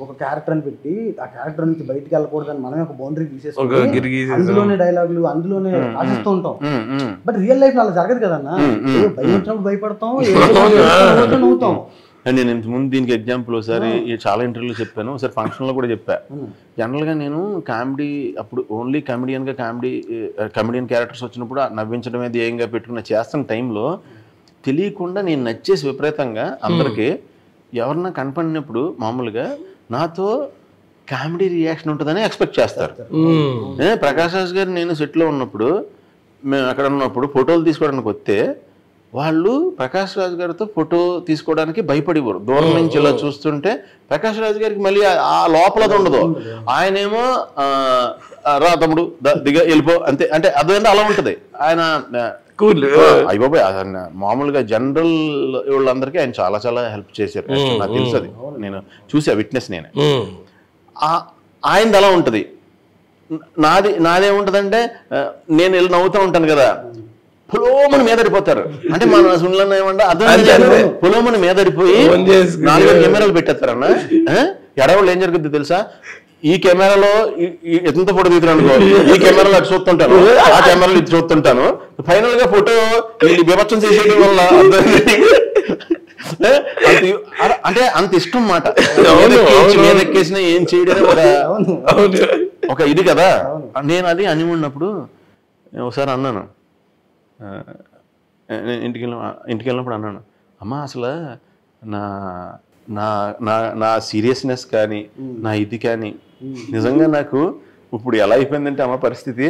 ఒక క్యారెక్టర్ అని పెట్టి ఆ క్యారెక్టర్ నుంచి బయటికి వెళ్ళకూడదని మనమే ఒక బౌండరీ తీసేసుకుంటాం, అందులోనే డైలాగులు అందులోనే ఆశిస్తూ ఉంటాం. బట్ రియల్ లైఫ్ అలా జరగదు కదన్నా. భయం వచ్చినప్పుడు భయపడతాం, నవ్వుతాం. నేను ఇంతకుముందు దీనికి ఎగ్జాంపుల్ ఒకసారి చాలా ఇంటర్వ్యూలో చెప్పాను, ఒకసారి ఫంక్షన్లో కూడా చెప్పా. జనరల్గా నేను కామెడీ అప్పుడు ఓన్లీ కమెడియన్ క్యారెక్టర్స్ వచ్చినప్పుడు నవ్వించడం అనేది ఏంగా పెట్టుకున్న చేస్తున్న టైంలో తెలియకుండా నేను నచ్చేసి విపరీతంగా అందరికీ ఎవరన్నా కనపడినప్పుడు మామూలుగా నాతో కామెడీ రియాక్షన్ ఉంటుందని ఎక్స్పెక్ట్ చేస్తారు. ప్రకాష్ రాజ్ గారు నేను సెట్లో ఉన్నప్పుడు మేము అక్కడ ఉన్నప్పుడు ఫోటోలు తీసుకోవడానికి వస్తే వాళ్ళు ప్రకాష్ రాజ్ గారితో ఫోటో తీసుకోవడానికి భయపడిపోరు. దూరం నుంచి ఇలా చూస్తుంటే ప్రకాష్ రాజ్ గారికి మళ్ళీ ఆ లోపలది ఉండదు. ఆయనేమో రా తమ్ముడు దిగ వెళ్ళిపో అంతే, అంటే అదేంటే అలా ఉంటుంది. ఆయన అయిపోయి మామూలుగా జనరల్ వాళ్ళందరికీ ఆయన చాలా చాలా హెల్ప్ చేశారు. నాకు తెలుసు, అది నేను చూసా, విట్నెస్ నేనే. ఆయనది అలా ఉంటుంది. నాదేముంటదంటే నేను వెళ్ళి నవ్వుతూ ఉంటాను కదా, పులోమని మీదడిపోతారు. అంటే మన సున్లను ఏమంటే అదే పులోమని మీదడిపోయి 4 కెమెరాలు పెట్టేస్తారన్న. ఎడవాళ్ళు ఏం జరుగుద్ది తెలుసా, ఈ కెమెరాలో ఎంత ఫోటో తీస్తున్నాను, ఈ కెమెరాలో అటు చూస్తుంటాను, ఆ కెమెరాలో ఇది చూస్తుంటాను. ఫైనల్ గా ఫోటో విభత్సం చేసేయడం వల్ల అంటే అంత ఇష్టం మాట. మీదెక్కేసినా ఏం చేయడం ఒక ఇది కదా. నేను అది అని ఉన్నప్పుడు ఒకసారి అన్నాను, ఇంటికి వెళ్ళినప్పుడు అన్నాను, అమ్మ అసలు నా నా నా నా సీరియస్నెస్ కానీ నా ఇది కానీ నిజంగా నాకు ఇప్పుడు ఎలా అయిపోయిందంటే అమ్మ పరిస్థితి,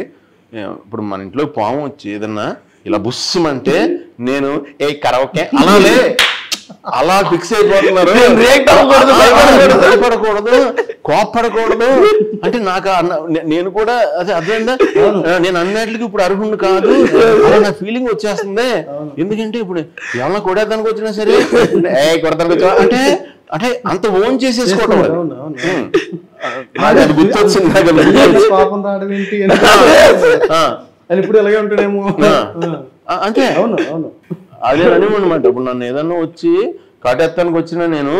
ఇప్పుడు మన ఇంట్లో పాము వచ్చి ఏదన్నా ఇలా బుస్సమంటే నేను కరవకే అలా ఫిక్స్ అయిపోతున్నారు. భయపడకూడదు, కోప్పడకూడదు. అంటే నాకు నేను కూడా అదే అర్థమైందా, నేను అన్నట్లకి ఇప్పుడు అర్హుణ్ణి కాదు అలా నా ఫీలింగ్ వచ్చేస్తుంది. ఎందుకంటే ఇప్పుడు ఏమన్నా కొడేదానికి వచ్చినా సరే కొడతానికి వచ్చా అంటే అంటే అంత ఓన్ చేసేసుకోవడం. అది గుర్తొచ్చింది ఇప్పుడు ఎలాగే ఉంటాడేమో అంటే అదే అనివన్నమాట. ఇప్పుడు నన్ను ఏదన్నా వచ్చి కాటేత్తానికి వచ్చినా నేను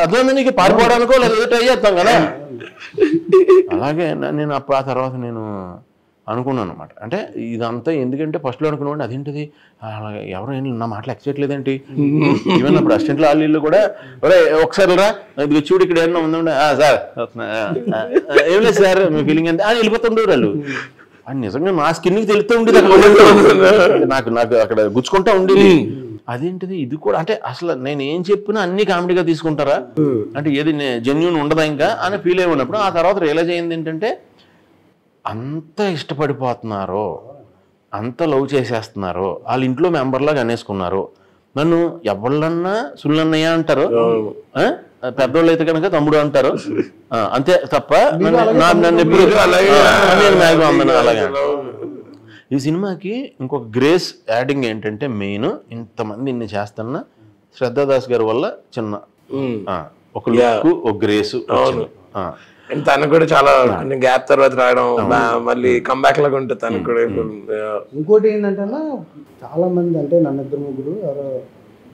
అర్థమైంది పారిపోవడానికో లేదా ట్రై చేస్తాం కదా. అలాగే నేను ఆ తర్వాత నేను అనుకున్నాను అనమాట. అంటే ఇదంతా ఎందుకంటే ఫస్ట్లో అనుకున్నాను అదేంటిది అలాగే ఎవరో నా మాటలు ఎక్సెట్లేదేంటి. ఈవెన్ అప్పుడు అసిస్టెంట్లు వాళ్ళు కూడా ఒకసారి రా ఇది చూడు ఇక్కడ ఏమన్నా ఉందండి సార్ ఏం లేదు సార్ మీ ఫీలింగ్ అంతే అని వెళ్ళిపోతుండేవారు వాళ్ళు. అది నిజంగా నా స్కిన్కి తెలుస్తూ ఉండేది అక్కడ, నాకు అక్కడ గుచ్చుకుంటా ఉండేది. అదేంటిది ఇది కూడా అంటే అసలు నేను ఏం చెప్పినా అన్ని కామెడీగా తీసుకుంటారా అంటే ఏది జెన్యూన్ ఉండదా ఇంకా అని ఫీల్ అయి ఉన్నప్పుడు ఆ తర్వాత రియలైజ్ అయింది ఏంటంటే అంత ఇష్టపడిపోతున్నారో అంత లవ్ చేసేస్తున్నారో వాళ్ళ ఇంట్లో మెంబర్లాగా అనేసుకున్నారు. నన్ను ఎవళ్ళన్నా సుల్లన్నయ్య అంటారు, పెద్దోళ్ళు అయితే కనుక తమ్ముడు అంటారు, అంతే తప్ప నన్ను ఎప్పుడు నేను మ్యాక్సిమం అలాగే. ఈ సినిమాకి ఇంకొక గ్రేస్ యాడింగ్ ఏంటంటే మెయిన్ ఇంతమంది ఇన్ని చేస్తున్నా శ్రద్ధాదాస్ గారి వల్ల చిన్న ఒక లుక్ ఒక గ్రేస్. తనకు కూడా చాలా గ్యాప్ తర్వాత రావడం మళ్ళీ కంబ్యాక్ లాగా ఉంటుంది తనకు కూడా. ఇంకోటి ఏంటంటే చాలా మంది అంటే నన్ను 2-3 ఎవరో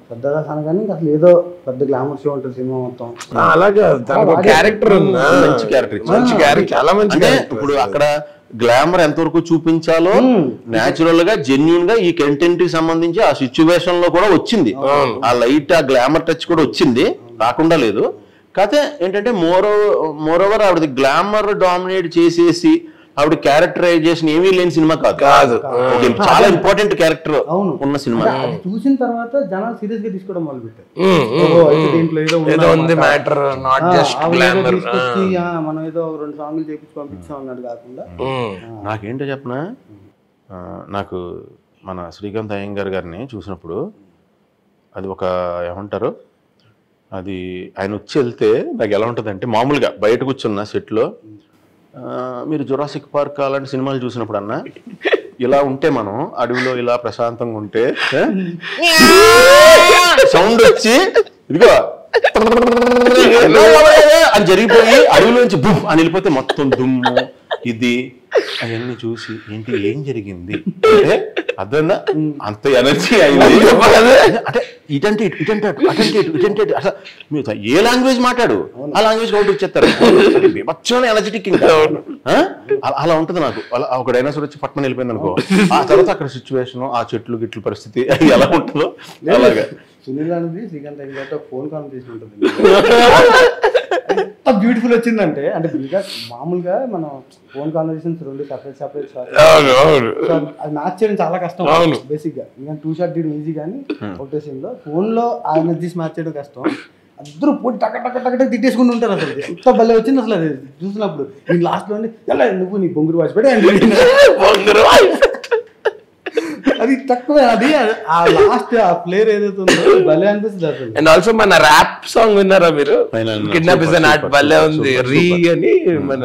పెద్దగా అనగానే అసలు ఏదో పెద్ద గ్లామర్ షో ఉంటుంది సినిమా మొత్తం. అలాగే తనకు క్యారెక్టర్ మంచి క్యారెక్టర్ చాలా మంచి. ఇప్పుడు అక్కడ గ్లామర్ ఎంతవరకు చూపించాలో న్యాచురల్ గా జెన్యున్ గా ఈ కంటెంట్ కి సంబంధించి ఆ సిచ్యువేషన్ లో కూడా వచ్చింది. ఆ లైట్ ఆ గ్లామర్ టచ్ కూడా వచ్చింది, రాకుండా లేదు. కాకపోతే ఏంటంటే మోరోవర్ ఆవిడ గ్లామర్ డామినేట్ చేసేసి ఆవిడ క్యారెక్టరైజేషన్ ఏమీ లేని సినిమా కాదు. చాలా ఇంపార్టెంట్ క్యారెక్టర్ ఉన్న సినిమా. చూసిన తర్వాత జనాలు సీరియస్ గా తీసుకోవడం మొదలు పెట్టారు. మనం ఏదో 2 సాంగ్లు చేపించి పంపించాం అన్నట్టు కాకుండా. నాకేంటో చెప్పనా, నాకు మన శ్రీకాంత్ అయ్యంగార్ గారిని చూసినప్పుడు అది ఒక ఏమంటారు, అది ఆయన వచ్చి వెళ్తే నాకు ఎలా ఉంటుంది అంటే, మామూలుగా బయట కూర్చున్న సెట్లో మీరు జురాసిక్ పార్క్ అలాంటి సినిమాలు చూసినప్పుడు అన్న ఇలా ఉంటే, మనం అడవిలో ఇలా ప్రశాంతంగా ఉంటే సౌండ్ వచ్చి ఇదిగో అని జరిగిపోయి అడవిలోంచి బుమ్ అని వెళ్ళిపోతే మొత్తం దుమ్ము ఇది అవన్నీ చూసి ఏంటి ఏం జరిగింది అంటే అర్థందా, అంత ఎనర్జీ అయింది. అంటే ఇటంటే అసలు మీరు ఏ లాంగ్వేజ్ మాట్లాడు ఆ లాంగ్వేజ్ అవుట్ వచ్చేస్తారు, బీభత్సమైన ఎనర్జెటిక్. ఇంకా అలా ఉంటుంది నాకు. అలా ఒక డైనోసార్ వచ్చి పట్టణం వెళ్ళిపోయింది అనుకో, ఆ తర్వాత అక్కడ సిచ్యువేషన్, ఆ చెట్లు గిట్లు పరిస్థితి ఎలా ఉంటుందో అలాగా. సునీల్ అనేది శ్రీకాంత్ అయ్యంగారితో ఫోన్ కాన్వర్సేషన్ ఉంటుంది. ఎంత బ్యూటిఫుల్ వచ్చిందంటే, అంటే మామూలుగా మనం ఫోన్ కాన్వర్సేషన్స్ 2 సెపరేట్ అది మ్యాచ్ చేయడం చాలా కష్టం బేసిక్ గా. ఇంకా 2 షాట్ తీయడం ఈజీ, కానీ ఒకటే సీన్ లో ఫోన్ లో ఆ ఎనర్జీస్ మ్యాచ్ చేయడం కష్టం. అందరూ పోటీ టక తిట్టేసుకుంటూ ఉంటారు. అసలు ఎంత భలే వచ్చింది అసలు అది చూసినప్పుడు. నేను లాస్ట్ లో ఎలా నువ్వు నీ బొంగురు వాచి పెట్టి అది తక్కువ, అది ఆ లాస్ట్ ఆ ప్లేయర్ ఏదైతే ఉందో భలే అనిపిస్తుంది అసలు. అండ్ ఆల్సో మన ర్యాప్ సాంగ్ విన్నారా మీరు, కిడ్నాప్ ఇస్ నాట్, భలే ఉంది. రీ అని మన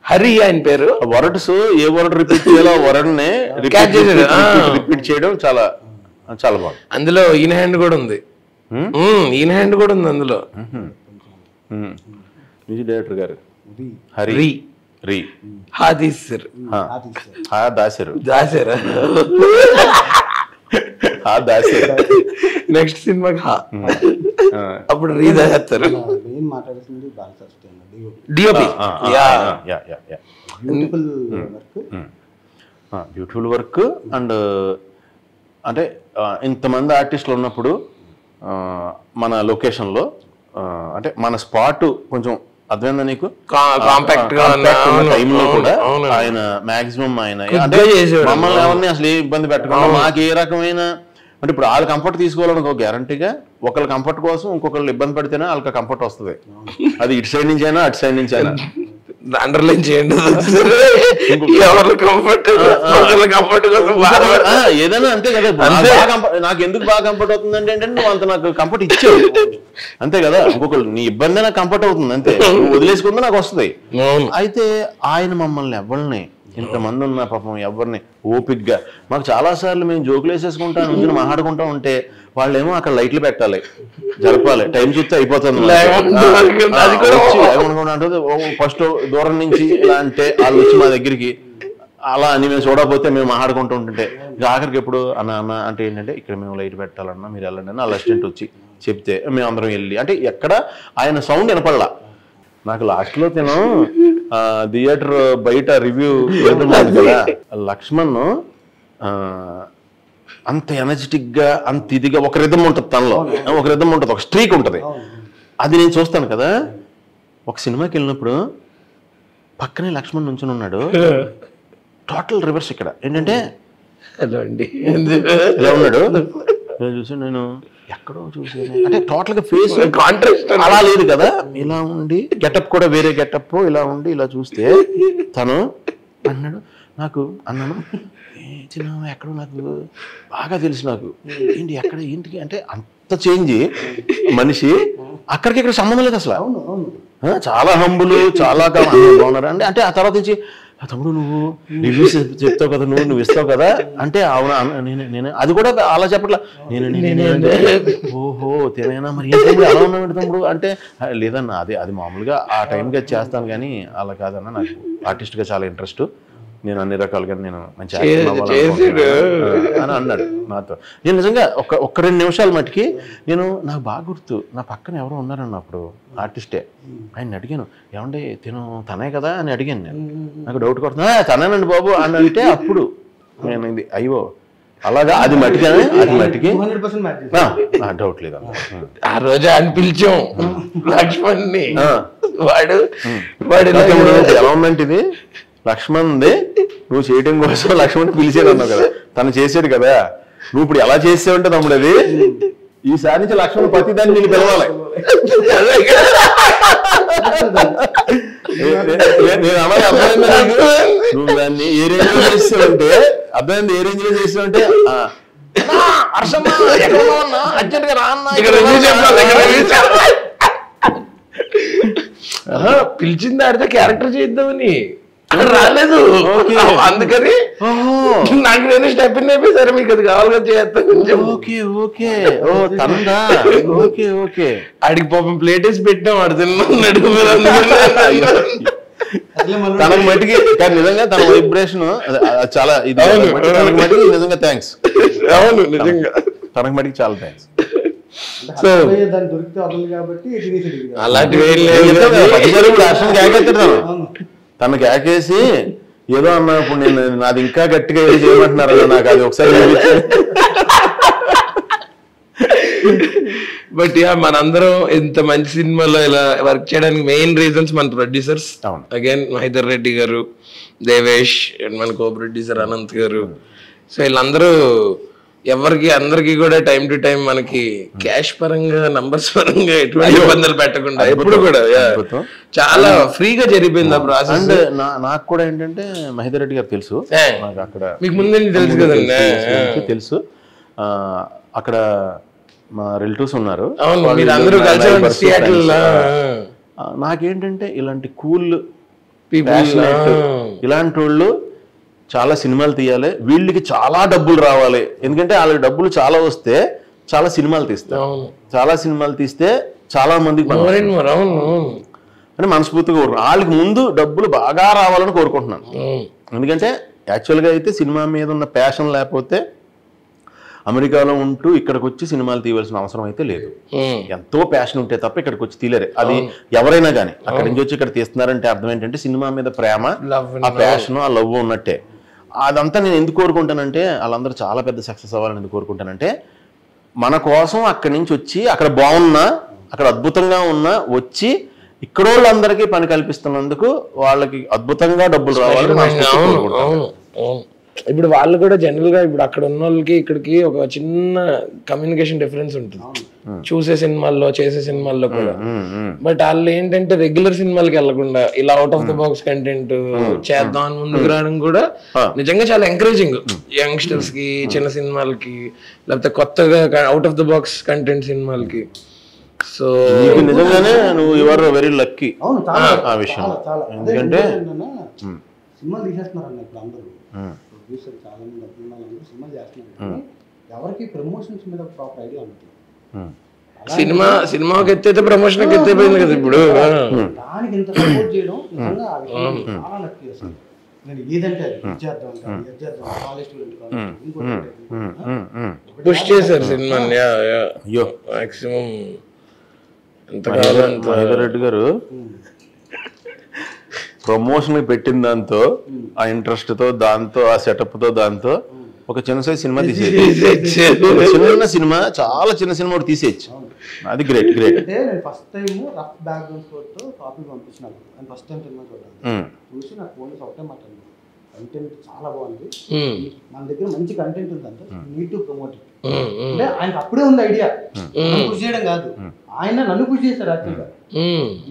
హరి ఆయన పేరు, వర్డ్స్ ఏ వర్డ్ రిపీట్ చేయాలో వర్డ్ని రిపీట్ చేయడం చాలా చాలా బాగుంది. అందులో ఈయన హ్యాండ్ కూడా ఉంది, ఈయన హ్యాండ్ కూడా ఉంది అందులో. మ్యూజిక్ డైరెక్టర్ గారు హరి రీ దాసరు నెక్స్ట్ సినిమాకి అప్పుడు రీ దాస్తారు. Beautiful work. అండ్ అంటే ఇంతమంది ఆర్టిస్టులు ఉన్నప్పుడు మన లొకేషన్లో అంటే మన స్పాట్ కొంచెం అర్థమైందా నీకు, కాంపాక్ట్ గా టైంలో కూడా ఆయన మాక్సిమం ఆయన అంటే మమ్మల్ని ఎవరిని అసలు ఏ ఇబ్బంది పెట్టకుండా మాకు ఏ రకమైన అంటే ఇప్పుడు వాళ్ళ కంఫర్ట్ తీసుకోవాలనుకో, గ్యారంటీగా ఒకళ్ళ కంఫర్ట్ కోసం ఇంకొకళ్ళు ఇబ్బంది పడితేనే వాళ్ళకి కంఫర్ట్ వస్తుంది. అది ఇటు సైడ్ నుంచి అయినా అటు సైడ్ నుంచి అయినా అండర్లైన్ చేయండి. ఏదైనా అంతే కదా, నాకు ఎందుకు బాగా కంఫర్ట్ అవుతుంది అంటే నువ్వు అంత నాకు కంఫర్ట్ ఇచ్చావు అంతే కదా. ఇంకొకళ్ళు నీ ఇబ్బంది నాకు కంఫర్ట్ అవుతుంది అంతే, నువ్వు వదిలేసుకుంటే నాకు వస్తుంది. అయితే ఆయన మమ్మల్ని ఎవరిని ఇంతమంది ఉన్న పాపం ఎవరిని ఓపిక్గా మాకు చాలాసార్లు మేము జోకులు వేసేసుకుంటా నుంచి మాట్లాడుకుంటా ఉంటే వాళ్ళేమో అక్కడ లైట్లు పెట్టాలి, జరపాలి, టైం చూస్తే అయిపోతుంది. ఫస్ట్ దూరం నుంచి ఇలా అంటే వాళ్ళు వచ్చి మా దగ్గరికి అలా అని మేము చూడకపోతే మేము మాట్లాడుకుంటూ ఉంటుంటే ఆఖరికి ఎప్పుడు అన్న అంటే ఏంటంటే ఇక్కడ మేము లైట్ పెట్టాలన్నా మీరు వెళ్ళండి అని వాళ్ళ అసిస్టెంట్ వచ్చి చెప్తే మేము అందరం వెళ్ళి అంటే ఎక్కడ ఆయన సౌండ్ వినపడలా. నాకు లాస్ట్లో నేను థియేటర్ బయట రివ్యూ పెడుతున్నాను కదా, లక్ష్మణ్ అంత ఎనర్జెటిక్ గా అంత ఇదిగా ఒక రిథం ఉంటుంది తనలో, ఒక రిథం ఉంటుంది, ఒక స్ట్రీక్ ఉంటుంది. అది నేను చూస్తాను కదా. ఒక సినిమాకి వెళ్ళినప్పుడు పక్కనే లక్ష్మణ్ నుంచుని ఉన్నాడు, టోటల్ రివర్స్. ఇక్కడ ఏంటంటే ఇలా ఉన్నాడు, చూసి నేను ఎక్కడో చూసాను అంటే టోటల్ గా ఫేస్ కాంట్రాస్ట్ అలా లేదు కదా, ఇలా ఉండి గెటప్ కూడా వేరే గెటప్ ఇలా ఉండి ఇలా చూస్తే తను అన్నాడు నాకు, అన్నాను చిన్న ఎక్కడో నాకు బాగా తెలుసు, నాకు ఏంటి ఎక్కడ ఏంటికి అంటే అంత చేంజ్ మనిషి, అక్కడికి ఇక్కడ సంబంధం లేదు అసలు. చాలా హంబులు చాలా బాగున్నారు అంటే ఆ తర్వాత నుంచి తమ్ముడు నువ్వు రివ్యూస్ చెప్తావు కదా, నువ్వు ఇస్తావు కదా అంటే అవునా నేను అది కూడా అలా చెప్పట్లా, నేను ఓహో తినైనా మరి అలా ఉన్నాడు తమ్ముడు అంటే లేదన్నా అది మామూలుగా ఆ టైంకి అది చేస్తాను కానీ అలా కాదన్నా, నాకు ఆర్టిస్ట్గా చాలా ఇంట్రెస్ట్, నేను అన్ని రకాలుగా నేను మంచి అని అన్నాడు నాతో. నేను నిజంగా ఒక్క 2 నిమిషాల మట్టుకి నాకు బాగా గుర్తు, నా పక్కన ఎవరో ఉన్నారన్న అప్పుడు ఆర్టిస్టే, ఆయన అడిగాను ఏమంటే తనే కదా అని అడిగాను. నేను నాకు డౌట్ కొడుతున్నా తనేనండి బాబు అని అంటే అప్పుడు నేను ఇది అయ్యో అలాగా అది మట్టికి డౌట్ లేదు. ఆ రోజు అని పిలిచాం లక్ష్మణ్ని, వాడు ఎలా ఉందంటే ఇది లక్ష్మణ్ది నువ్వు చేయడం కోసం లక్ష్మణ్ పిలిచాడు అన్నావు కదా, తను చేసాడు కదా, నువ్వు ఇప్పుడు ఎలా చేసావంటే తమ్ముడు అది ఈసారి నుంచి లక్ష్మణ్ ప్రతిదాన్ని నీకు పిలవాలి. నేను అమ్మాయి అర్థమైంది, నువ్వు దాన్ని ఏ రేంజ్ లో చేసావంటే అర్థమైంది, ఏ రేంజ్ లో చేసావంటే అర్జెంట్ గా పిలిచింది ఆడితే క్యారెక్టర్ చేద్దామని రాలేదు, అందుకని నాకు నేను స్టెప్ ఇన్ అయిపోయి సరే మీకు అది కావాలిగా చేస్తాను. ఆడికి పాపం ప్లేట్ వేసి పెట్టాం, ఆడు తిన్నాడు. తనకు మట్టికి నిజంగా తన వైబ్రేషన్ చాలా ఇది నిజంగా థ్యాంక్స్. అవును నిజంగా తనకు మట్టికి చాలా థ్యాంక్స్. అలాంటివి తనకి కేకేసి ఏదో అన్నప్పుడు నేను నాది ఇంకా గట్టిగా ఏదో చేయమంటున్నారు నాకు అది ఒకసారి. బట్ మనందరం ఇంత మంచి సినిమాలో ఇలా వర్క్ చేయడానికి మెయిన్ రీజన్స్ మన ప్రొడ్యూసర్స్. అగైన్ మహేందర్ రెడ్డి గారు, దేవేష్ అండ్ మన కో ప్రొడ్యూసర్ అనంత్ గారు. సో వీళ్ళందరూ ఎవరికి అందరికి కూడా టైం టు టైం మనకి క్యాష్ పరంగా నంబర్స్ పరంగా ఎటువంటి ఇబ్బందులు పెట్టకుండా ఎప్పుడు కూడా చాలా ఫ్రీగా జరిగిపోయింది ఆ ప్రాసెస్. అండ్ నాకు కూడా ఏంటంటే మహేందర్ రెడ్డి గారు తెలుసు, నాకు అక్కడ మీకు ముందే తెలుసు కదండి, తెలుసు. అక్కడ మా రిలేటివ్స్ ఉన్నారు, నాకేంటంటే ఇలాంటి కూల్ ఇలాంటి వాళ్ళు చాలా సినిమాలు తీయాలి, వీళ్ళకి చాలా డబ్బులు రావాలి, ఎందుకంటే వాళ్ళకి డబ్బులు చాలా వస్తే చాలా సినిమాలు తీస్తారు, చాలా సినిమాలు తీస్తే చాలా మందికి అని మనస్ఫూర్తిగా కోరుకుంటున్నాను. వాళ్ళకి ముందు డబ్బులు బాగా రావాలని కోరుకుంటున్నాను. ఎందుకంటే యాక్చువల్గా అయితే సినిమా మీద ఉన్న ప్యాషన్ లేకపోతే అమెరికాలో ఉంటూ ఇక్కడికి వచ్చి సినిమాలు తీయవలసిన అవసరం అయితే లేదు. ఎంతో ప్యాషన్ ఉంటే తప్ప ఇక్కడికి వచ్చి తీయలేరు. అది ఎవరైనా కానీ అక్కడి నుంచి వచ్చి ఇక్కడ తీస్తున్నారంటే అర్థం ఏంటంటే సినిమా మీద ప్రేమ, ఆ ప్యాషన్, ఆ లవ్ ఉన్నట్టే. అదంతా నేను ఎందుకు కోరుకుంటానంటే వాళ్ళందరూ చాలా పెద్ద సక్సెస్ అవ్వాలని ఎందుకు కోరుకుంటానంటే మన కోసం అక్కడి నుంచి వచ్చి అక్కడ బాగున్నా, అక్కడ అద్భుతంగా ఉన్నా వచ్చి ఇక్కడ వాళ్ళందరికీ పని కల్పిస్తున్నందుకు వాళ్ళకి అద్భుతంగా డబ్బులు రావాలని కోరుకుంటాను. ఇప్పుడు వాళ్ళు కూడా జనరల్ గా ఇప్పుడు అక్కడ ఉన్న వాళ్ళకి ఇక్కడికి ఒక చిన్న కమ్యూనికేషన్ డిఫరెన్స్ ఉంటుంది చూసే సినిమాల్లో చేసే సినిమాల్లో కూడా. బట్ వాళ్ళు ఏంటంటే రెగ్యులర్ సినిమాలకి వెళ్లకుండా ఇలా out of the box content చేద్దాం అని ముందుకు రావడం కూడా నిజంగా చాలా ఎంకరేజింగ్ యంగ్స్టర్స్ కి, చిన్న సినిమాలకి, లేకపోతే కొత్తగా out of the box content సినిమాలకి. సో నిజంగానే నువ్వు యువర్ వెరీ లక్కీ ఆ విషయం. ఎందుకంటే సినిమాలు తీసేస్తున్నారు అన్న ఇప్పుడు అందరూ ప్రొడ్యూసర్ చాలా మంది అభిమానులు సినిమాలు చేస్తున్నారు, ఎవరికి ప్రమోషన్స్ మీద ప్రాపర్ ఐడియా ఉంటుంది. సినిమాకి ఎత్తైతే ప్రమోషన్ ఎత్తైపోయింది కదా ఇప్పుడు. దానికి ఇంత సపోర్ట్ చేయడం నిజంగా ఆ విషయం చాలా లక్కీ అసలు. నేను ఏదంటే చేద్దాం కాలేజ్ స్టూడెంట్ పుష్ చేశారు సినిమాని మాక్సిమం. మహేందర్ రెడ్డి గారు ప్రమోషన్ పెట్టిన దాంతో, ఆ ఇంట్రెస్ట్ తో, దాంతో, ఆ సెటప్ తో, దాంతో ఒక చిన్న సైజ్ సినిమా తీసేది. చిన్న సినిమా, చాలా చిన్న సినిమా ఒకటి తీసేయచ్చు. అది గ్రేట్ గ్రేట్. అంటే నేను ఫస్ట్ టైం రఫ్ బ్యాక్గ్రౌండ్ తో కాపీ పంపించినాను. నేను ఫస్ట్ టైం సినిమా చూసి నాకు ఫోన్ ఒకటే మాట్లాడింది, కంటెంట్ చాలా బాగుంది, మన దగ్గర మంచి కంటెంట్ ఉందంటే నీడ్ టు ప్రమోట్ ఇట్. అంటే ఆయనకు అప్పుడే ఉంది ఐడియా, పుష్ చేయడం కాదు, ఆయన నన్ను పుష్ చేశారు యాక్చువల్గా.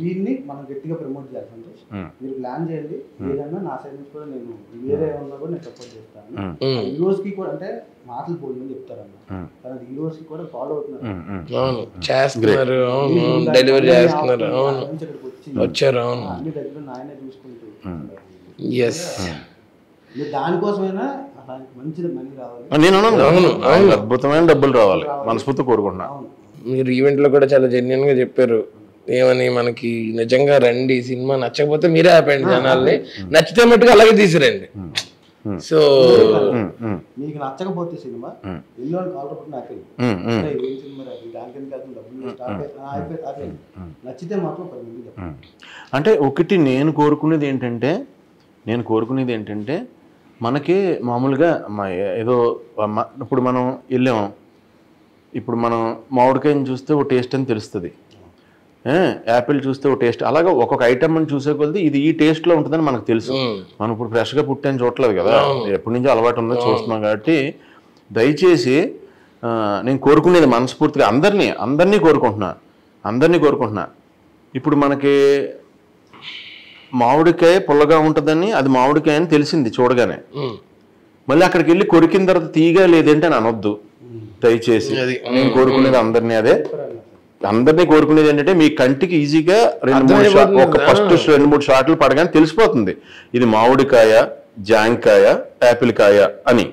దీన్ని మనం గట్టిగా ప్రమోట్ చేయాలి సంతోష్. మీరు ప్లాన్ చేయండి, ఏదన్నా నా సైడ్ నుంచి కూడా నేను వేరే ఉన్నా కూడా నేను సపోర్ట్ చేస్తాను. హీరోస్ కి కూడా అంటే మాటలు పోయిందని చెప్తారన్న, కానీ హీరోస్ కి కూడా ఫాలో అవుతున్నారు, చేస్తున్నారు, డెలివరీ చేస్తున్నారు, వచ్చారు అన్ని దగ్గర ఆయనే చూసుకుంటూ. దానికోసమైనా మంచిది మనీ రావాలి, అద్భుతమైన డబ్బులు రావాలి, మనస్ఫూర్తి కోరుకుంటున్నా. మీరు ఈవెంట్ లో కూడా చాలా జెన్యున్ గా చెప్పారు ఏమని, మనకి నిజంగా రండి, సినిమా నచ్చకపోతే మీరే ఆపండి జనాల్ని, నచ్చితే మట్టుగా అలాగే తీసిరండి. సో మీకు నచ్చకపోతే సినిమా ఎల్లో కాలర్ పట్టిన ఆపేది, ఏం సినిమా దానికని కాదు డబ్బులు నచ్చితే మాత్రం 10 మంది చెప్పండి. అంటే ఒకటి నేను కోరుకునేది ఏంటంటే మనకి మామూలుగా ఏదో ఇప్పుడు మనం వెళ్ళాము, ఇప్పుడు మనం మామిడికాయని చూస్తే ఒక టేస్ట్ అని తెలుస్తుంది, యాపిల్ చూస్తే ఒక టేస్ట్, అలాగా ఒక్కొక్క ఐటమ్ అని చూసే కొద్ది ఇది ఈ టేస్ట్లో ఉంటుందని మనకు తెలుసు. మనం ఇప్పుడు ఫ్రెష్గా పుట్టాను చూడలేదు కదా, ఎప్పటి నుంచో అలవాటు ఉందో చూస్తున్నాం. కాబట్టి దయచేసి నేను కోరుకునేది మనస్ఫూర్తిగా అందరినీ కోరుకుంటున్నా. ఇప్పుడు మనకి మామిడికాయ పుల్లగా ఉంటుందని, అది మామిడికాయ అని తెలిసింది చూడగానే, మళ్ళీ అక్కడికి వెళ్ళి కొరికిన తర్వాత తీగా లేదంటే అని అనొద్దు దయచేసి. నేను కోరుకునేది అందరినీ కోరుకునేది ఏంటంటే మీ కంటికి ఈజీగా 2-3 షాట్లు పడగానే తెలిసిపోతుంది ఇది మామిడికాయ, జాంకాయ, యాపిల్ కాయ అని.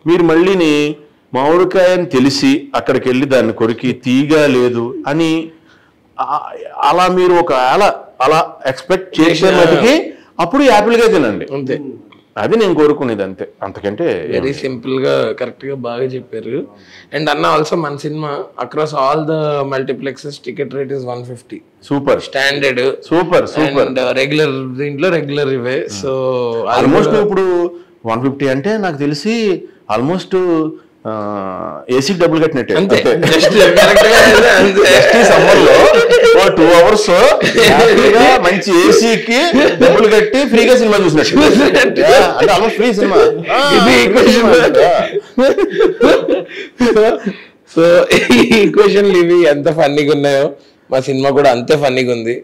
మీరు మళ్ళీని మామిడికాయ అని తెలిసి అక్కడికి వెళ్ళి దాన్ని కొరికి తీగా లేదు అని అలా మీరు అలా ఎక్స్పెక్ట్ చేసే మటుకి అప్పుడు యాపిల్గా తినండి, అంతే. అది నేను కోరుకునేది, అంతే. అంతకంటే వెరీ సింపుల్ గా కరెక్ట్ గా బాగా చెప్పారు. అండ్ అన్న ఆల్సో మన cinema across all the multiplexes ticket rate is 150. Super standard, super. Regular దీంట్లో రెగ్యులర్ ఇవే. సో ఆల్మోస్ట్ ఇప్పుడు 150 అంటే నాకు తెలిసి ఆల్మోస్ట్ ఏసీకి డబ్బులు కట్టినట్టే. సమ్మర్లో 2 hours మంచి ఏసీకి డబ్బులు కట్టి ఫ్రీగా సినిమా చూసినట్టు, అంటే ఆల్మోస్ట్ ఫ్రీ సినిమా. సో ఈ ఈక్వేషన్లు ఇవి ఎంత ఫన్నీగా ఉన్నాయో మా సినిమా కూడా అంతే ఫన్నీగా ఉంది.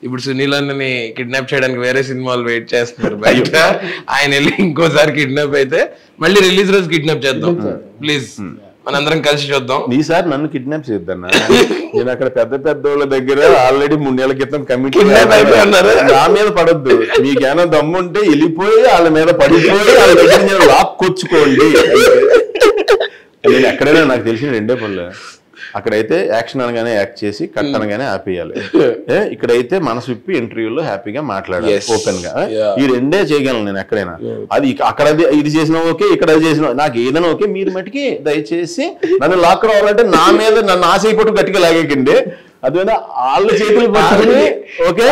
ఇప్పుడు సునీల్ అన్నని కిడ్నాప్ చేయడానికి వేరే సినిమాలు వెయిట్ చేస్తున్నారు బయట, ఆయన వెళ్ళి ఇంకోసారి కిడ్నాప్ అయితే మళ్ళీ రిలీజ్ రోజు కిడ్నాప్ చేద్దాం ప్లీజ్, మనందరం కలిసి చూద్దాం. ఈసారి నన్ను కిడ్నాప్ చేద్దాం. నేను అక్కడ పెద్ద వాళ్ళ దగ్గర ఆల్రెడీ 3 నెలల క్రితం కమిటీ నా మీద పడొద్దు, మీకేమైనా దమ్ముంటే వెళ్ళిపోయి వాళ్ళ మీద పడిపోయి వాళ్ళ దగ్గర నేను లాక్కొచ్చుకోండి. నేను ఎక్కడైనా నాకు తెలిసిన 2 పనులు, అక్కడైతే యాక్షన్ అనగానే యాక్ట్ చేసి కట్ అనగానే ఆపేయాలి, ఇక్కడైతే మనసు విప్పి ఇంటర్వ్యూలో హ్యాపీగా మాట్లాడాలి ఓపెన్ గా. ఈ 2 చేయగలను నేను ఎక్కడైనా. అది అక్కడ ఇది చేసినా ఓకే, ఇక్కడ అది చేసినా నాకు ఏదైనా ఓకే. మీరు మటుకి దయచేసి నన్ను లాక్ రావాలంటే నన్ను ఆశయపట్టు గట్టిగా లాగేకండి, అదేనా వాళ్ళ చేతులు పట్టుకుని ఓకే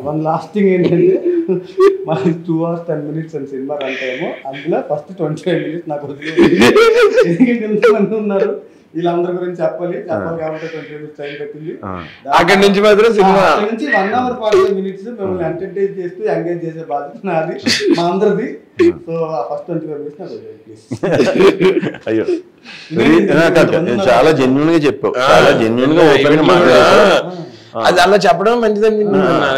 వన్ లాస్ట్ థింగ్ ఏంటంటే మనకి 2 hours 10 minutes అని సినిమా రన్ టైము, అందులో ఫస్ట్ 25 minutes నాకు ఎందుకంటే ఎంతమంది ఉన్నారు వీళ్ళందరి గురించి చెప్పాలి కాబట్టి 20 minutes టైం పెట్టింది. అక్కడి నుంచి మాత్రం సినిమా నుంచి 1 hour 45 minutes మిమ్మల్ని ఎంటర్టైన్ చేస్తూ ఎంగేజ్ చేసే బాధ్యత నాది, మా అందరిది. సో ఫస్ట్ 25 minutes నాకు ప్లీజ్. అయ్యో చాలా జెన్యున్ గా చెప్పావు, చాలా జెన్యున్ గా ఓపెన్ గా మాట్లాడావు. అది అలా చెప్పడం మంచిదని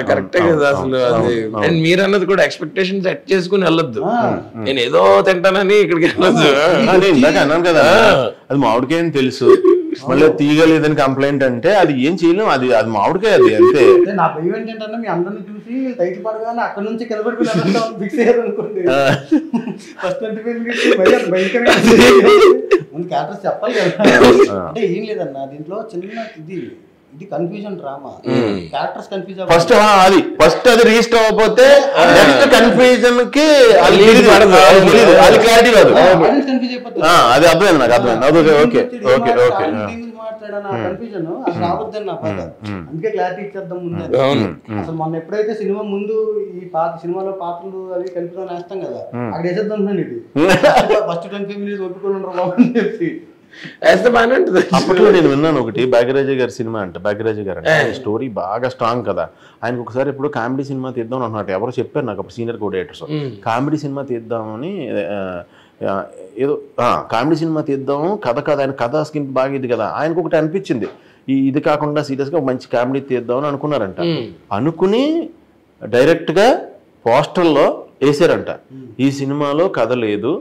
కరెక్టే కదా అసలు. అది అండ్ మీరు అన్నది కూడా ఎక్స్పెక్టేషన్ సెట్ చేసుకుని వెళ్ళొద్దు, నేను ఏదో తింటానని ఇక్కడికి వెళ్ళొద్దు. ఇందాక అన్నాను కదా అది మామిడికాయ అని తెలుసు, మళ్ళీ తీయగలేదని కంప్లైంట్ అంటే అది ఏం చేయలేము, అది మామిడికాయ అది అంతే. నా భయం ఏంటంటే మీ అందరిని చూసి టైటిల్ పడగానే అక్కడ నుంచి కింద పడిపోయి ఫిక్స్ అయ్యారు అనుకోండి. ఫస్ట్ 25 minutes భయంకరంగా ముందు క్యారెక్టర్స్ చెప్పాలి కదా. అంటే ఏం లేదన్న దీంట్లో చిన్న ఇది confusion drama, characters confuse first అది రిజిస్టర్ అవ్వకపోతే నెక్స్ట్ కన్ఫ్యూజన్ కి క్లారిటీ రాదు. అది అర్థమైంది నాకు, అర్థమైంది. ఓకే ఓకే ఓకే కన్ఫ్యూజన్ అసలు రావద్దని నా బాధ, అందుకే క్లారిటీ ఇచ్చేద్దాం ముందు. అసలు మొన్న ఎప్పుడైతే సినిమా ముందు ఈ సినిమాలో పాత్రలు అవి కన్ఫ్యూజన్ వేస్తాం కదా, అక్కడ వేసేద్దాం ఇది ఫస్ట్ 25 minutes ఒప్పుకోండి బాగుంది చెప్పి అప్పట్లో నేను విన్నాను ఒకటి, భాగ్యరాజ గారి సినిమా అంట. భాగ్యరాజ గారు అంటే స్టోరీ బాగా స్ట్రాంగ్ కదా, ఆయనకు ఒకసారి ఇప్పుడు కామెడీ సినిమా తీద్దాం అన్నట్టు ఎవరో చెప్పారు నాకు, అప్పుడు సీనియర్ కోఆర్డినేటర్స్ కామెడీ సినిమా తీద్దామని ఏదో కామెడీ సినిమా తీద్దాము, కథ ఆయన కథ స్కిన్ బాగా ఇది కదా, ఆయనకు ఒకటి అనిపించింది ఇది కాకుండా సీరియస్గా ఒక మంచి కామెడీ తీద్దామని అనుకున్నారంట. అనుకుని డైరెక్ట్గా పోస్టర్లో వేసారంట, ఈ సినిమాలో కథ లేదు,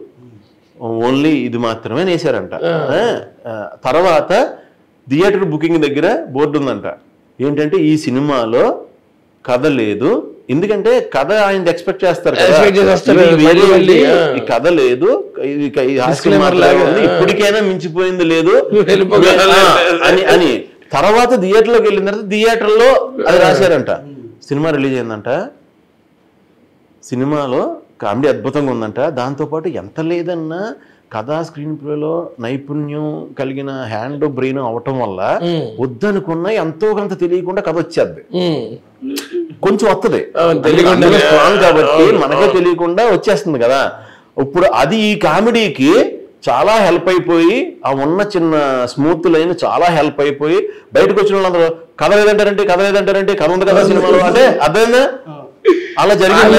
ఓన్లీ ఇది మాత్రమే వేసారంట. తర్వాత థియేటర్ బుకింగ్ దగ్గర బోర్డు ఉందంట, ఏంటంటే ఈ సినిమాలో కథ లేదు, ఎందుకంటే కథ ఆయన ఎక్స్పెక్ట్ చేస్తారు ఈ కథ లేదు, ఇప్పటికైనా మించిపోయింది లేదు అని. తర్వాత థియేటర్లోకి వెళ్ళిన తర్వాత థియేటర్లో అది రాశారంట. సినిమా రిలీజ్ అయిందంట, సినిమాలో కామెడీ అద్భుతంగా ఉందంట, దాంతోపాటు ఎంత లేదన్నా కథా స్క్రీన్ ప్లేలో నైపుణ్యం కలిగిన హ్యాండ్ బ్రెయిన్ అవటం వల్ల వద్దనుకున్న ఎంతో కొంత తెలియకుండా కథ వచ్చేది, కొంచెం వస్తుంది స్ట్రాంగ్ కాబట్టి మనకే తెలియకుండా వచ్చేస్తుంది కదా. ఇప్పుడు అది ఈ కామెడీకి చాలా హెల్ప్ అయిపోయి, ఆ ఉన్న చిన్న స్మూత్ లైన్ చాలా హెల్ప్ అయిపోయి బయటకు వచ్చిన వాళ్ళందరూ కథ లేదంటారంటే కథ ఉంది కదా సినిమాలో అంటే అర్థమైందా, అలా జరిగింది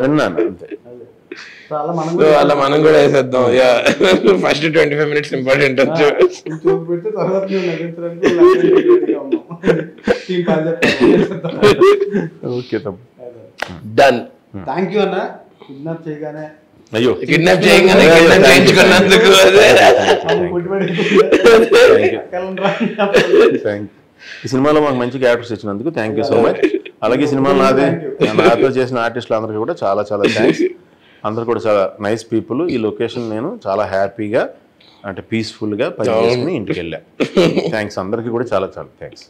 విన్నాను అంతే. అలా మనం కూడా వేసేద్దాం. ఫస్ట్ 25 minutes ఇంపార్టెంట్ వచ్చు. డన్. థ్యాంక్ యూ అన్న. కిడ్నాప్ చేయగానే చేయించుకున్నందుకు ఈ సినిమాలో మాకు మంచి క్యారెక్టర్స్ ఇచ్చినందుకు థ్యాంక్ యూ సో మచ్. అలాగే సినిమాలో నాతో చేసిన ఆర్టిస్టులు అందరికీ కూడా చాలా చాలా థ్యాంక్స్. అందరు కూడా చాలా నైస్ పీపుల్. ఈ లొకేషన్ నేను చాలా హ్యాపీగా అంటే పీస్ఫుల్గా పని చేసుకుని ఇంటికి వెళ్ళా. థ్యాంక్స్ అందరికీ కూడా చాలా చాలా థ్యాంక్స్.